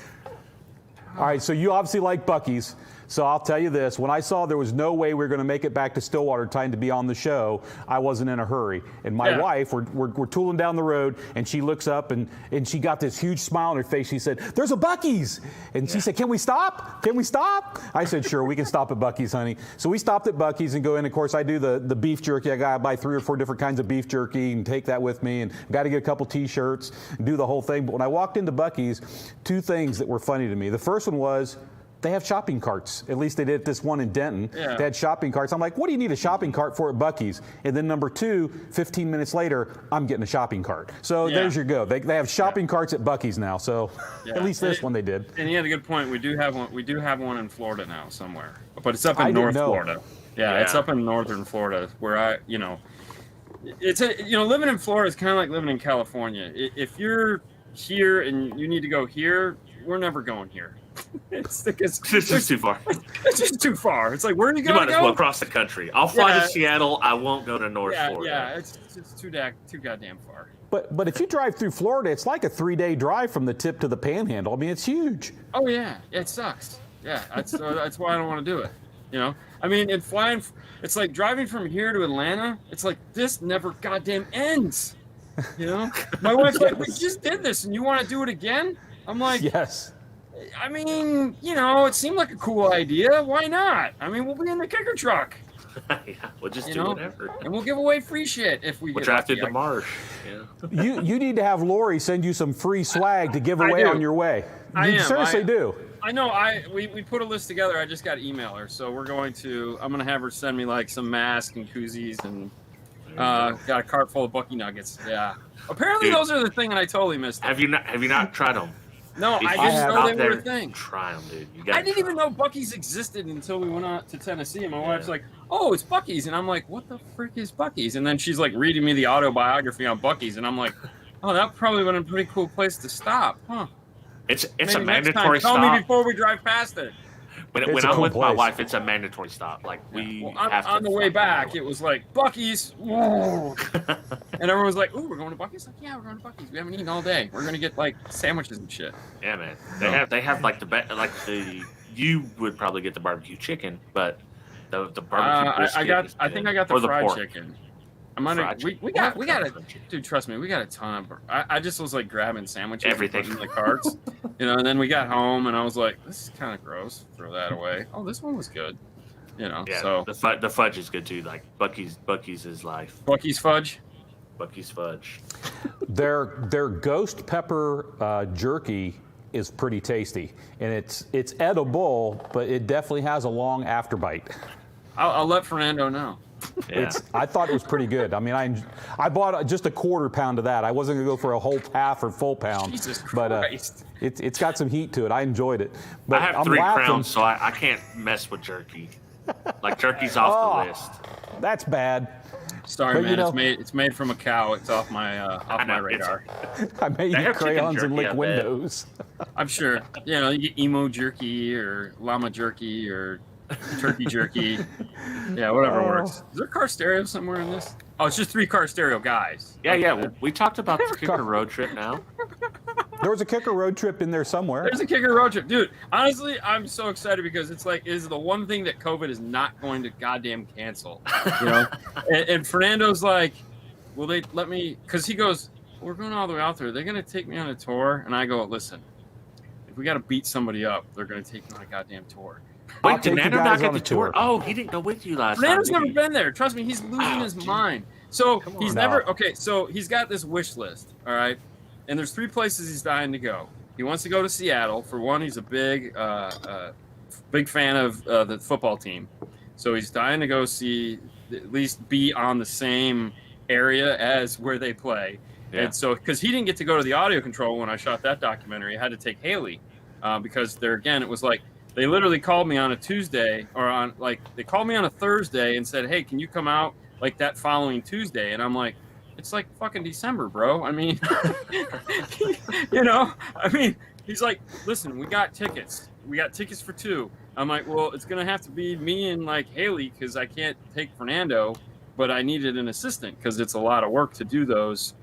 All right, so you obviously like Buc-ee's. So I'll tell you this, when I saw there was no way we were going to make it back to Stillwater in time to be on the show, I wasn't in a hurry. And my wife, we're tooling down the road, and she looks up, and she got this huge smile on her face. She said, "There's a Buc-ee's." And she said, "Can we stop? Can we stop?" I said, "Sure, we can stop at Buc-ee's, honey." So we stopped at Buc-ee's and go in. Of course, I do the beef jerky. I got to buy 3 or 4 different kinds of beef jerky and take that with me, and got to get a couple T-shirts and do the whole thing. But when I walked into Buc-ee's, 2 things that were funny to me. The first one was, they have shopping carts. At least they did at this one in Denton. Yeah. They had shopping carts. I'm like, what do you need a shopping cart for at Buc-ee's? And then number 2, 15 minutes later, I'm getting a shopping cart. So there's your go. They have shopping carts at Buc-ee's now. So at least this one they did. And he had a good point. We do have one. We do have one in Florida now somewhere, but it's up in North Florida. Yeah, it's up in northern Florida where it's living in Florida is kind of like living in California. If you're here and you need to go here, we're never going here. It's just too far. It's just too far. It's like, where are you You going might to as go? well cross the country. I'll fly Yeah. to Seattle. I won't go to North Florida. Yeah, it's too goddamn far. But if you drive through Florida, it's like a 3-day drive from the tip to the Panhandle. I mean, it's huge. Oh yeah, it sucks. Yeah, that's why I don't want to do it. You know, I mean, and flying, it's like driving from here to Atlanta. It's like this never goddamn ends. You know, my wife's like, we just did this, and you want to do it again? I'm like, Yes. I mean, you know, it seemed like a cool idea. Why not? I mean, we'll be in the kicker truck. Yeah, we'll just You do know? whatever. And we'll give away free shit if we We'll get drive through lucky. the marsh. Yeah. You need to have Lori send you some free swag to give I away do. on your way. I You am. seriously do. I know. We put a list together. I just got to email her, so I'm gonna have her send me like some masks and koozies and got a cart full of Buc-ee nuggets. Yeah. Apparently Dude. those are the thing, and I totally missed it. Have you not tried them? No, I If didn't you're know out they there, were a thing. Try them, dude. You I gotta didn't try even 'em. know Buc-ee's existed until we went out to Tennessee, and my wife's like, "Oh, it's Buc-ee's," and I'm like, "What the frick is Buc-ee's?" And then she's like reading me the autobiography on Buc-ee's, and I'm like, "Oh, that probably would have been a pretty cool place to stop, huh?" It's Maybe a next mandatory time, tell me stop. before we drive past it. When It's a I'm cool with my place. wife, it's a mandatory stop. Like we Well, have to. on the way fucking back, go. it was like Buc-ee's, whoa. And everyone was like, "Ooh, we're going to Buc-ee's." Like, yeah, we're going to Buc-ee's. We haven't eaten all day. We're gonna get like sandwiches and shit. Yeah, man. They have like you would probably get the barbecue chicken, but the barbecue brisket is I think good. I got the Or fried pork. chicken. I'm gonna. Fried We chicken. got What a kind of fried chicken? dude. Trust me, we got a ton of. I just was like grabbing sandwiches, and Everything. putting in the carts, you know. And then we got home, and I was like, "This is kind of gross. Throw that away." Oh, this one was good, you know. Yeah, So the fudge is good too. Like Buc-ee's is life. Buc-ee's fudge. Buc-ee's fudge. Their ghost pepper jerky is pretty tasty, and it's edible, but it definitely has a long afterbite. I'll let Fernando know. Yeah. I thought it was pretty good. I mean, I bought just a quarter pound of that. I wasn't gonna go for a whole half or full pound. Jesus but Christ. it's got some heat to it. I enjoyed it. But I have I'm 3 laughing. crowns, so I can't mess with jerky. Like jerky's off the list. That's bad. Sorry, But, man. you know- it's made from a cow. It's off my I know, my radar. I made They you have chicken crayons and jerky, lick I bet. windows. I'm sure. You know, you get emo jerky or llama jerky or turkey jerky. Yeah, whatever Oh. works. Is there a car stereo somewhere in this? Oh, it's just 3 car stereo guys. Yeah. We talked about the kicker road trip now. There was a kicker road trip in there somewhere. There's a kicker road trip. Dude, honestly, I'm so excited because it's like, is the one thing that COVID is not going to goddamn cancel. You know? and Fernando's like, will they let me? Because he goes, we're going all the way out there. They're going to take me on a tour. And I go, listen, if we got to beat somebody up, they're going to take me on a goddamn tour. I'll Wait, did take you Nando guys not on get a the tour? tour. Oh, he didn't go with you last Fernando's time. never did he? been there. Trust me, he's losing his dude. mind. So he's on. never No. okay. So he's got this wish list, all right. And there's 3 places he's dying to go. He wants to go to Seattle. For one, he's a big fan of the football team, so he's dying to go see, at least be on the same area as where they play. Yeah. And so, because he didn't get to go to the audio control when I shot that documentary, I had to take Haley because there again, it was like they literally called me on a Tuesday they called me on a Thursday and said, "Hey, can you come out like that following Tuesday?" And I'm like, it's like fucking December, bro. I mean, you know, I mean, he's like, listen, we got tickets. We got tickets for 2. I'm like, well, it's going to have to be me and like Haley because I can't take Fernando, but I needed an assistant because it's a lot of work to do those.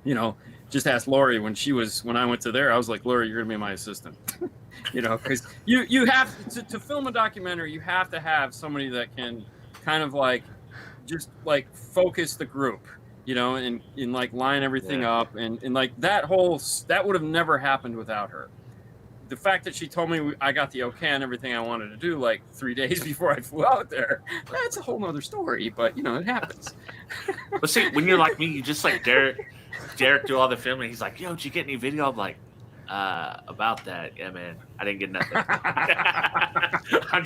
You know, just ask Lori when I went to there, I was like, Lori, you're going to be my assistant. You know, because you have to film a documentary, you have to have somebody that can kind of like just like focus the group, you know, and like line everything up and like that would have never happened without her. The fact that she told me I got the okay and everything I wanted to do like 3 days before I flew out there, that's a whole nother story, but you know, it happens. But see, when you're like me, you just like Derek do all the filming. He's like, yo, did you get any video? I'm like, about that. Yeah, man, I didn't get nothing. I'm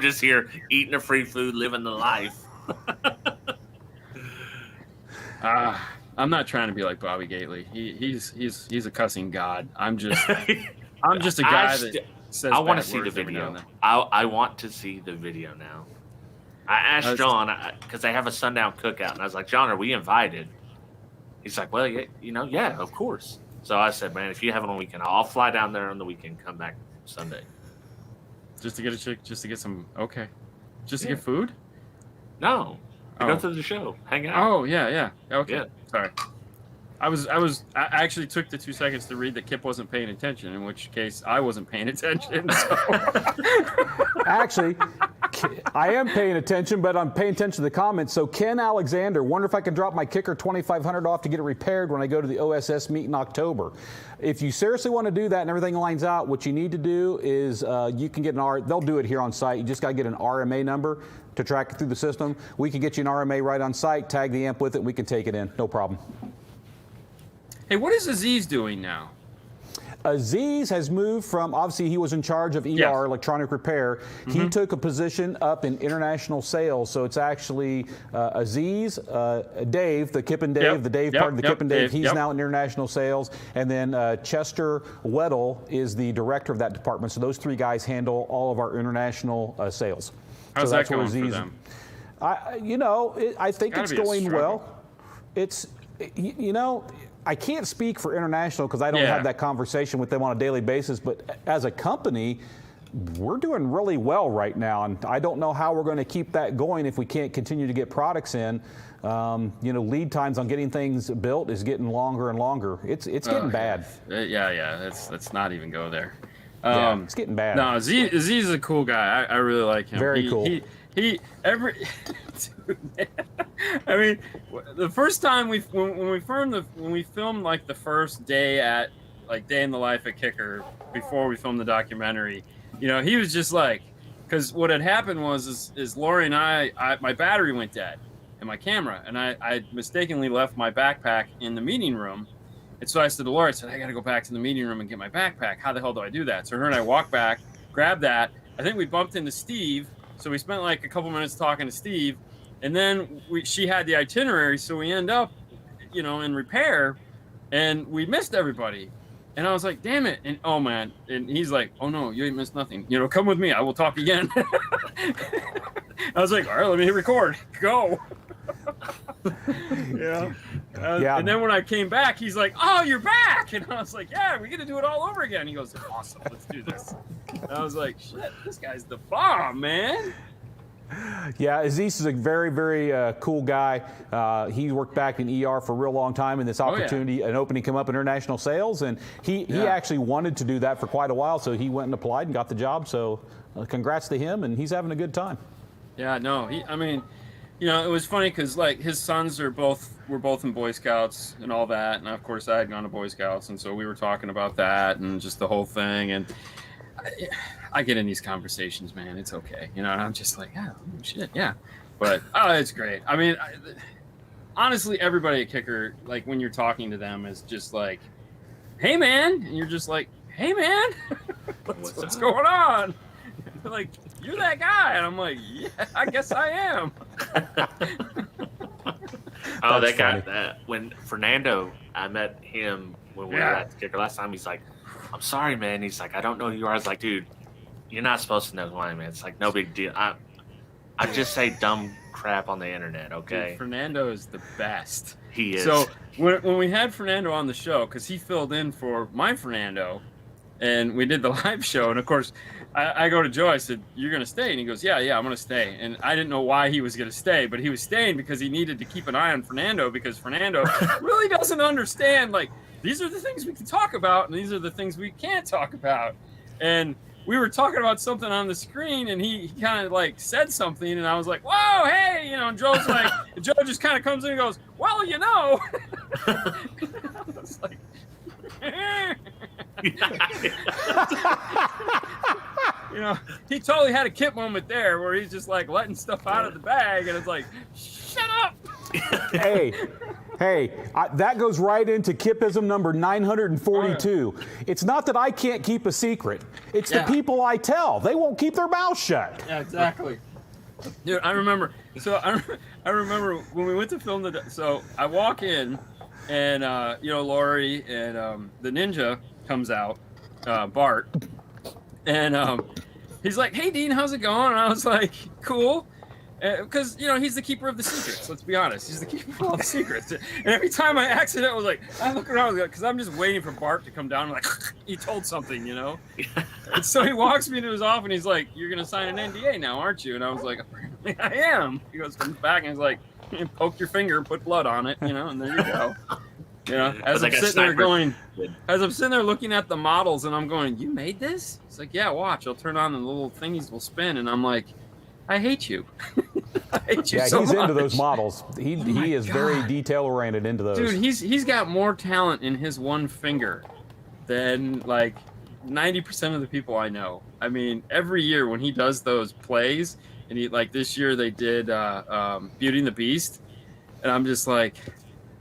just here eating the free food, living the life. I'm not trying to be like Bobby Gately. He's a cussing god. I'm just a guy that says I want to bad see the words every now video. and then. I want to see the video now. I asked John because they have a sundown cookout, and I was like, John, are we invited? He's like, well, yeah, of course. So I said, man, if you have it on the weekend, I'll fly down there on the weekend, come back, Sunday. Just to get a chick, just to get some. Okay, just to get food. No, to go to the show, hang out. Oh yeah. Okay, Yeah. Sorry. I actually took the 2 seconds to read that Kip wasn't paying attention, in which case I wasn't paying attention. So. Actually, I am paying attention, but I'm paying attention to the comments. So Ken Alexander, wonder if I can drop my kicker $2,500 off to get it repaired when I go to the OSS meet in October. If you seriously want to do that and everything lines out, what you need to do is you can get they'll do it here on site. You just got to get an RMA number to track it through the system. We can get you an RMA right on site, tag the amp with it, and we can take it in. No problem. Hey, what is Aziz doing now? Aziz has moved from, obviously he was in charge of ER, electronic repair. He took a position up in international sales. So it's actually Aziz, Dave, the Kip and Dave, the Dave part of the Kip and Dave. He's now in international sales. And then Chester Weddle is the director of that department. So those three guys handle all of our international sales. How's so that going for them? I think it's going well. It's, I can't speak for international because I don't have that conversation with them on a daily basis, but as a company, we're doing really well right now, and I don't know how we're going to keep that going if we can't continue to get products in. Lead times on getting things built is getting longer and longer. It's getting bad. Let's not even go there. It's getting bad. No, Aziz is a cool guy. I really like him. Very cool. Dude, I mean, the first time when we filmed like the first day at like Day in the Life at Kicker before we filmed the documentary, he was just like, because what had happened was is Lori and I my battery went dead in my camera, and I mistakenly left my backpack in the meeting room. And so I said to Lori, I got to go back to the meeting room and get my backpack. How the hell do I do that? So her and I walked back, grabbed that. I think we bumped into Steve. So we spent like a couple minutes talking to Steve, and then she had the itinerary. So we end up, in repair, and we missed everybody. And I was like, damn it. And oh man. And he's like, oh no, you ain't missed nothing. Come with me. I will talk again. I was like, all right, let me hit record. Go. And then when I came back, he's like, oh, you're back. And I was like, yeah, we're going to do it all over again. He goes, awesome, let's do this. And I was like, shit, this guy's the bomb, man. Yeah, Aziz is a very, very cool guy. He worked back in ER for a real long time, and this opportunity, an opening came up in international sales, and he actually wanted to do that for quite a while, so he went and applied and got the job. So congrats to him, and he's having a good time. Yeah, no, it was funny because like his sons were both in Boy Scouts and all that, and of course I had gone to Boy Scouts, and so we were talking about that and just the whole thing. And I get in these conversations, man. It's okay, and I'm just like, shit, but it's great. I mean, honestly, everybody at Kicker, like when you're talking to them, is just like, hey man, and you're just like, hey man, what's going on? They're like, you're that guy, and I'm like, yeah, I guess I am. That guy. When Fernando, I met him when we were at the Kicker last time. He's like, I'm sorry, man. He's like, I don't know who you are. I was like, dude, you're not supposed to know who I am, man. It's like no big deal. I just say dumb crap on the internet, okay? Dude, Fernando is the best. He is. So when we had Fernando on the show, because he filled in for my Fernando, and we did the live show, and of course, I go to Joe, I said, you're going to stay? And he goes, yeah, I'm going to stay. And I didn't know why he was going to stay, but he was staying because he needed to keep an eye on Fernando, because Fernando really doesn't understand, like, these are the things we can talk about, and these are the things we can't talk about. And we were talking about something on the screen, and he kind of, like, said something, and I was like, whoa, hey, and Joe's like, Joe just kind of comes in and goes, well, I was like, he totally had a Kip moment there where he's just like letting stuff out of the bag, and it's like, shut up. Hey, that goes right into Kip-ism number 942. It's not that I can't keep a secret. It's the people I tell. They won't keep their mouth shut. Yeah, exactly. Dude, I remember when we went to film so I walk in, and Lori and the ninja comes out, Bart, and he's like, hey Dean, how's it going? And I was like, cool. Because, he's the keeper of the secrets. Let's be honest. He's the keeper of all the secrets. And every time I accident was like, I look around because I'm just waiting for Bart to come down. I'm like, he told something, And so he walks me into his office and he's like, you're going to sign an NDA now, aren't you? And I was like, apparently I am. He comes back and he's like, poke your finger, put blood on it, and there you go. As I'm sitting there looking at the models and I'm going, you made this? It's like, yeah, watch. I'll turn on and the little thingies will spin. And I'm like, I hate you. I hate you so he's much. into those models. He is very detail oriented into those. Dude, he's got more talent in his one finger than like 90% of the people I know. I mean, every year when he does those plays, and he like this year they did Beauty and the Beast, and I'm just like,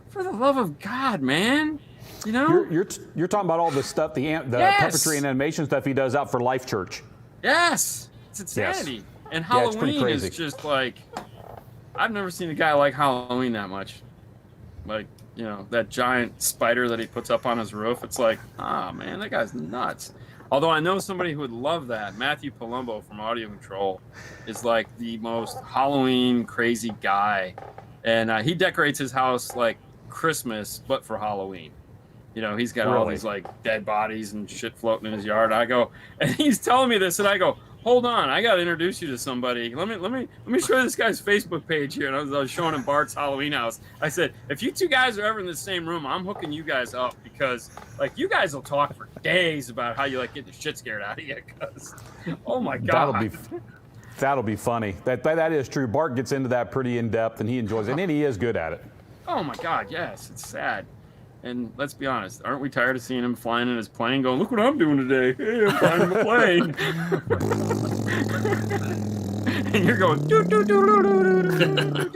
for the love of God, man. You're talking about all the stuff, the puppetry and animation stuff he does out for Life Church. Yes, it's insanity. Yes. And Halloween is just like, I've never seen a guy like Halloween that much. Like, that giant spider that he puts up on his roof. It's like, man, that guy's nuts. Although I know somebody who would love that. Matthew Palumbo from Audio Control is like the most Halloween crazy guy. And he decorates his house like Christmas, but for Halloween. He's got all these like dead bodies and shit floating in his yard. I go, and he's telling me this, and I go, hold on, I got to introduce you to somebody. Let me show you this guy's Facebook page here. And I was showing him Bart's Halloween house. I said, if you two guys are ever in the same room, I'm hooking you guys up because like you guys will talk for days about how you like get the shit scared out of you. Cause, oh my God. That'll be funny. That is true. Bart gets into that pretty in depth, and he enjoys it, and he is good at it. Oh my God, yes, it's sad. And let's be honest, aren't we tired of seeing him flying in his plane going, look what I'm doing today. Hey, I'm flying in the plane. And you're going, doo, doo, doo, doo, doo,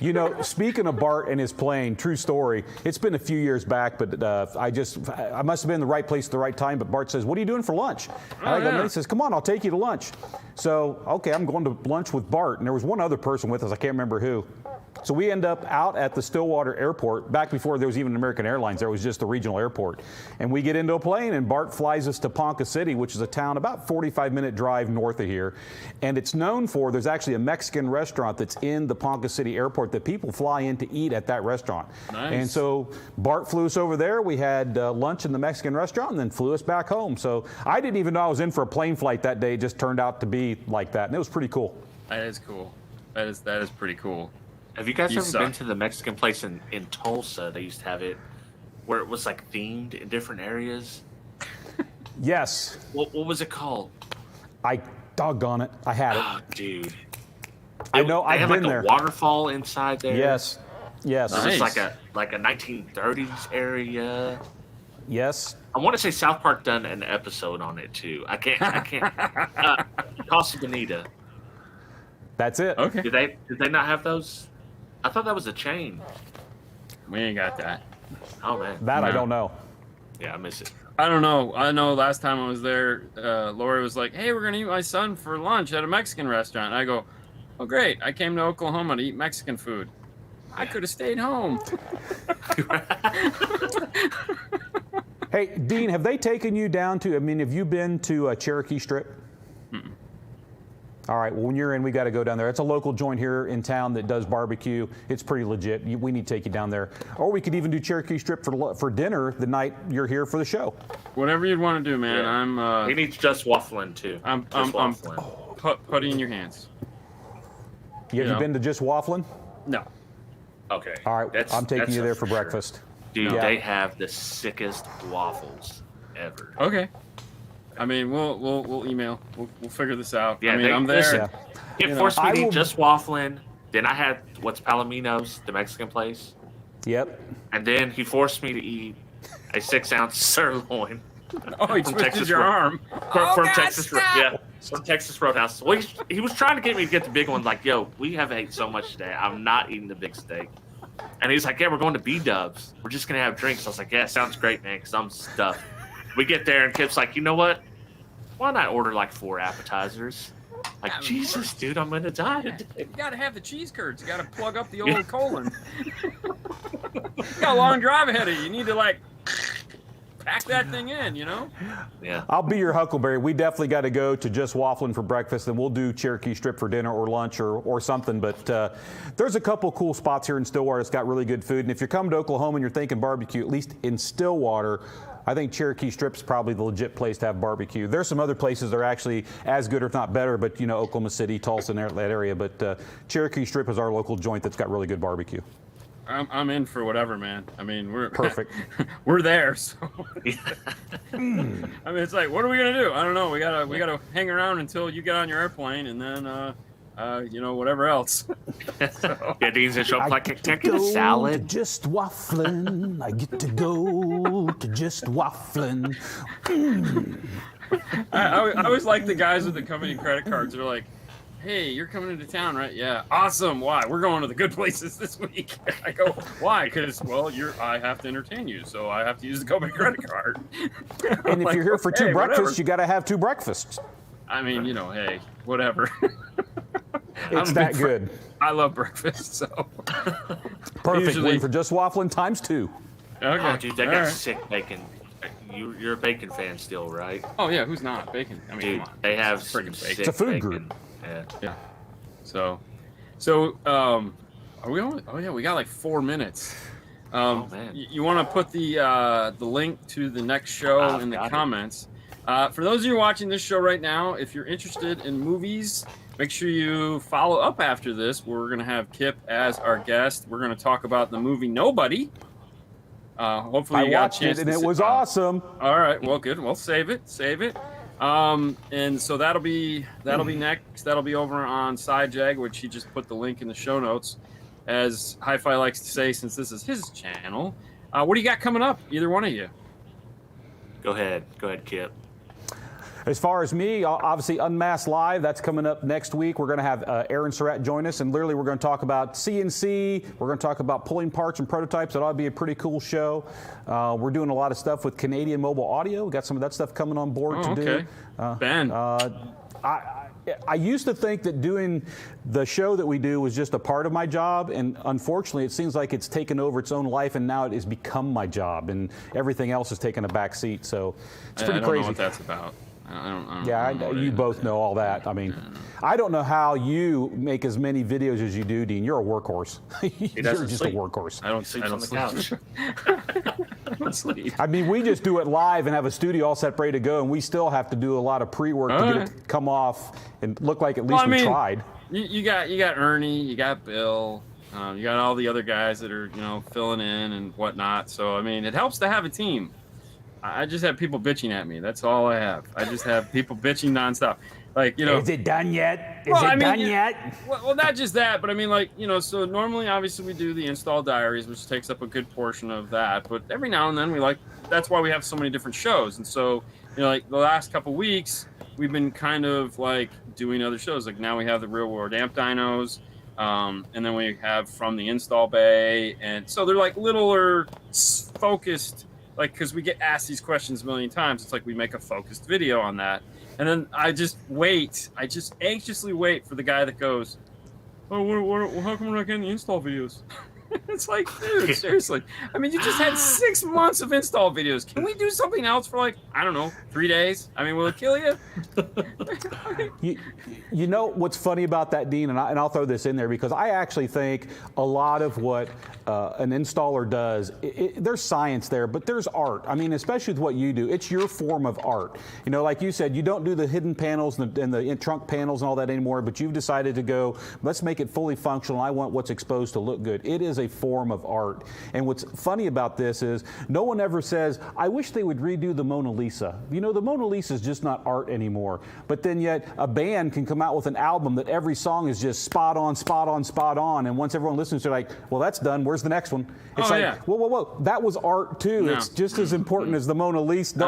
doo. Speaking of Bart and his plane, true story. It's been a few years back, but I must have been in the right place at the right time. But Bart says, what are you doing for lunch? And he says, come on, I'll take you to lunch. So, okay, I'm going to lunch with Bart. And there was one other person with us. I can't remember who. So we end up out at the Stillwater Airport. Back before there was even American Airlines, there was just the regional airport. And we get into a plane, and Bart flies us to Ponca City, which is a town about 45-minute drive north of here. And it's known for, there's actually a Mexican restaurant that's in the Ponca City Airport that people fly in to eat at that restaurant. Nice. And so Bart flew us over there. We had lunch in the Mexican restaurant and then flew us back home. So I didn't even know I was in for a plane flight that day. It just turned out to be like that. And it was pretty cool. That is cool. That is pretty cool. Have you guys ever been to the Mexican place in Tulsa? They used to have it where it was like themed in different areas. Yes. What was it called? I doggone it. I had it. Oh, dude. I know. I've been there. They had like a waterfall inside there. Yes. Yes. Nice. It's like a 1930s area. Yes. I want to say South Park done an episode on it too. I can't. Casa Bonita. That's it. Okay. Did they not have those? I thought that was a chain. We ain't got that. Oh man. I don't know. Yeah, I miss it. I don't know. I know last time I was there, Lori was like, hey, we're going to eat my son for lunch at a Mexican restaurant. And I go, oh, great. I came to Oklahoma to eat Mexican food. I could have stayed home. Hey, Dean, have they taken you down to, have you been to Cherokee Strip? Mm-mm. All right, well, when you're in, we got to go down there. It's a local joint here in town that does barbecue. It's pretty legit. We need to take you down there. Or we could even do Cherokee Strip for dinner the night you're here for the show. Whatever you'd want to do, man. Yeah. He needs just waffling, too. I'm putty in your hands. You been to Just Waffling? No. Okay. All right, I'm taking you there for breakfast. Dude, they have the sickest waffles ever. Okay. I mean, we'll email. We'll figure this out. Yeah, I'm there. Listen, it forced me to eat just waffling. Then I had what's Palomino's, the Mexican place. Yep. And then he forced me to eat a 6-ounce sirloin. Oh, he twisted your arm. From Texas, yeah, from Texas Roadhouse. Well, he was trying to get me to get the big one. Like, yo, we have ate so much today. I'm not eating the big steak. And he's like, yeah, we're going to B-Dubs. We're just gonna have drinks. I was like, yeah, sounds great, man, because I'm stuffed. We get there, and Kip's like, you know what? Why not order like 4 appetizers? Like, Jesus, dude, I'm gonna die today. You gotta have the cheese curds. You gotta plug up the old colon. You got a long drive ahead of you. You need to, like, pack that thing in, you know? Yeah. I'll be your Huckleberry. We definitely got to go to Just Waffling for breakfast, and we'll do Cherokee Strip for dinner or lunch or something. But there's a couple cool spots here in Stillwater that's got really good food. And if you're coming to Oklahoma and you're thinking barbecue, at least in Stillwater, I think Cherokee Strip's probably the legit place to have barbecue. There's some other places that are actually as good, if not better, but, you know, Oklahoma City, Tulsa, that area. But Cherokee Strip is our local joint that's got really good barbecue. I'm in for whatever, man. I mean, we're Perfect. we're there. So I mean, it's like, what are we gonna do? I don't know. We gotta hang around until you get on your airplane, and then you know, whatever else. So, yeah, Dean's gonna show up like a To salad. Just Waffling. I get to go to Just Waffling. I always like the guys with the company credit cards. They're like, hey, you're coming into town, right? Yeah. Awesome. Why? We're going to the good places this week. I go, why? Because, well, I have to entertain you, so I have to use the company credit card. And if you're here for two breakfasts, whatever. you got to have two breakfasts. I mean, you know, hey, whatever. It's I'm a that big good. I love breakfast, so. Perfect. Usually- Win for Just Waffling times 2. Okay. Oh, dude, they All got right. sick bacon. You're a bacon fan still, right? Oh, yeah, who's not? Bacon. I mean, Dude, come on. they have It's some friggin' sick bacon. It's a food bacon. group. Yeah. Yeah. So, are we only? Oh yeah, we got like 4 minutes. Oh, man. You want to put the link to the next show in the got it. comments. For those of you watching this show right now, if you're interested in movies, make sure you follow up after this. We're gonna have Kip as our guest. We're gonna talk about the movie Nobody. Hopefully I you got a watched chance it, to and it sit was down. awesome. All right, well, good. Well, save it. And so that'll be next. That'll be over on SideJag, which he just put the link in the show notes. As Hi-Fi likes to say, since this is his channel, what do you got coming up? Either one of you. Go ahead, Kip. As far as me, obviously Unmasked Live, that's coming up next week. We're going to have Aaron Surratt join us, and literally we're going to talk about CNC. We're going to talk about pulling parts and prototypes. That ought to be a pretty cool show. We're doing a lot of stuff with Canadian Mobile Audio. We got some of that stuff coming on board to do. Ben. I used to think that doing the show that we do was just a part of my job, and unfortunately it seems like it's taken over its own life, and now it has become my job, and everything else has taken a back seat. So it's pretty I don't crazy. know what that's about. I don't Yeah, know what you it both is. know all that. I mean, I don't know how you make as many videos as you do, Dean. You're a workhorse. You're doesn't just sleep. a workhorse. I don't Sleeps I on don't the sleep. couch. I don't sleep. I mean, we just do it live and have a studio all set ready to go, and we still have to do a lot of pre-work to get it to come off and look like at least Well, I we mean, tried. You got Ernie, you got Bill, you got all the other guys that are filling in and whatnot. So I mean, it helps to have a team. I just have people bitching at me. That's all I have. I just have people bitching nonstop. Like Is it done yet? Is Well, it I mean, done you- yet? well, not just that, but I mean, like, so normally, obviously, we do the install diaries, which takes up a good portion of that. But every now and then, that's why we have so many different shows. And so, like the last couple weeks, we've been kind of like doing other shows. Like now we have the Real World Amp Dynos, and then we have From the Install Bay. And so they're like littler focused, like, because we get asked these questions a million times. It's like we make a focused video on that. And then I just anxiously wait for the guy that goes, oh, how come we're not getting the install videos? It's like, dude, seriously. I mean, you just had 6 months of install videos. Can we do something else for, like, I don't know, 3 days? I mean, will it kill you? You know what's funny about that, Dean, and I'll throw this in there because I actually think a lot of what an installer does, there's science there, but there's art. I mean, especially with what you do, it's your form of art. Like you said, you don't do the hidden panels and the trunk panels and all that anymore, but you've decided to go, let's make it fully functional. I want what's exposed to look good. It is a form of art. And what's funny about this is no one ever says, I wish they would redo the Mona Lisa. The Mona Lisa is just not art anymore. But then yet a band can come out with an album that every song is just spot on, spot on, spot on. And once everyone listens, they're like, well, that's done. Where's the next one? It's whoa. That was art too. No. It's just as important as the Mona Lisa.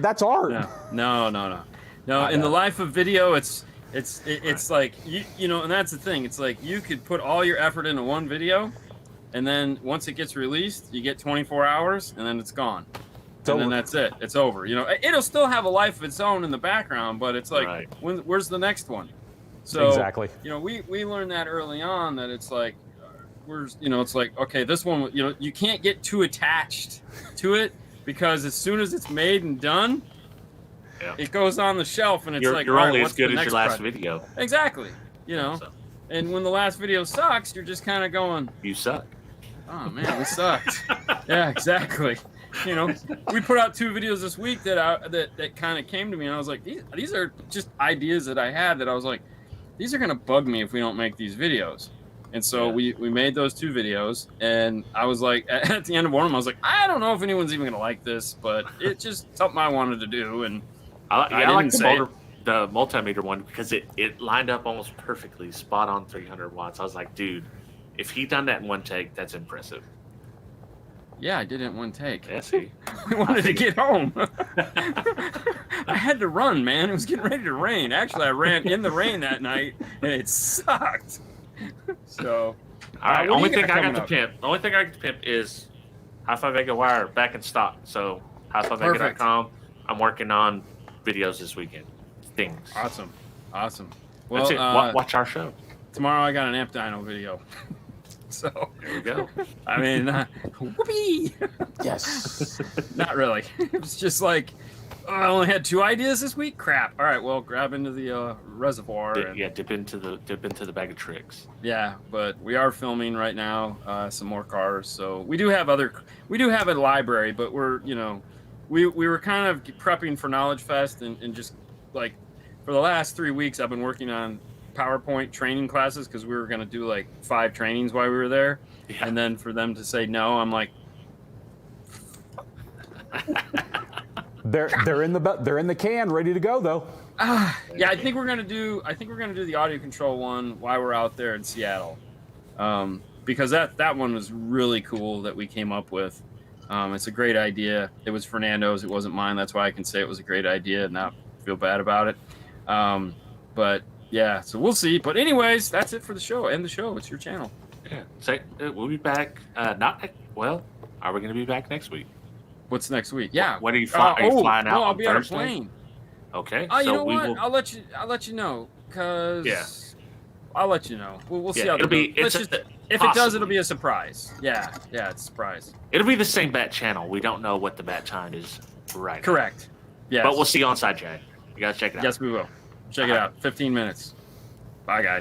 That's art. No. In the life of video, it's like, and that's the thing. It's like you could put all your effort into one video, and then once it gets released, you get 24 hours, and then it's gone. Then that's it. It's over. It'll still have a life of its own in the background, but it's like, where's the next one? So exactly. We learned that early on that it's like, it's like, okay, this one, you can't get too attached to it because as soon as it's made and done, it goes on the shelf, and it's you're like, you're all right, only as what's the good as next your last project? video. Exactly. You know, So, and when the last video sucks, you're just kind of going, you suck. oh man, we sucked. Yeah, exactly. You know, we put out 2 videos this week that kind of came to me, and I was like, these are just ideas that I had that I was like, these are gonna bug me if we don't make these videos. And so we made those 2 videos, and I was like, at the end of one of them, I was like, I don't know if anyone's even gonna like this, but it's just something I wanted to do, and I like didn't the multimeter one because it lined up almost perfectly, spot on 300 watts. I was like, dude, if he done that in one take, that's impressive. yeah, I did it in one take. Yeah, see, I wanted to get home. I had to run, man. It was getting ready to rain. Actually, I ran in the rain that night, and it sucked. So, all right. what Only do you thing I got to coming pimp. The only thing I got to pimp is Hi-Fi Vega wire back in stock. So HiFiVega.com. I'm working on videos this weekend. Things. Awesome. Well, That's it. Watch our show. Tomorrow I got an Amp Dyno video. So There we go. I mean, whoopee! Yes. Not really. It was just like, oh, I only had 2 ideas this week. Crap. All right, well, grab into the reservoir. Dip into the bag of tricks. Yeah, but we are filming right now some more cars. So we do have a library, but we're, you know, we were kind of prepping for Knowledge Fest and just like for the last 3 weeks I've been working on PowerPoint training classes because we were going to do like 5 trainings while we were there. Yeah. And then for them to say no, I'm like, They're in the can, ready to go though. yeah, I think we're gonna do the audio control one while we're out there in Seattle, because that one was really cool that we came up with. It's a great idea. It was Fernando's. It wasn't mine. That's why I can say it was a great idea and not feel bad about it. But yeah, so we'll see. But anyways, that's it for the show. End the show. It's your channel. Yeah. So we'll be back. Well, are we going to be back next week? What's next week? Yeah. When are you flying out? No, I'll on be on a Thursday? plane. Okay. Oh, you so know we what? will. I'll let you know, cause Yeah. I'll let you know. We'll see Yeah, how it'll that be- goes. it's a- If it does, possibly. it'll be a surprise. Yeah, it's a surprise. It'll be the same bat channel. We don't know what the bat time is right now. Correct. Yes. But we'll see you on Side J. You guys check it out. Yes, we will. Check it out. 15 minutes. Bye, guys.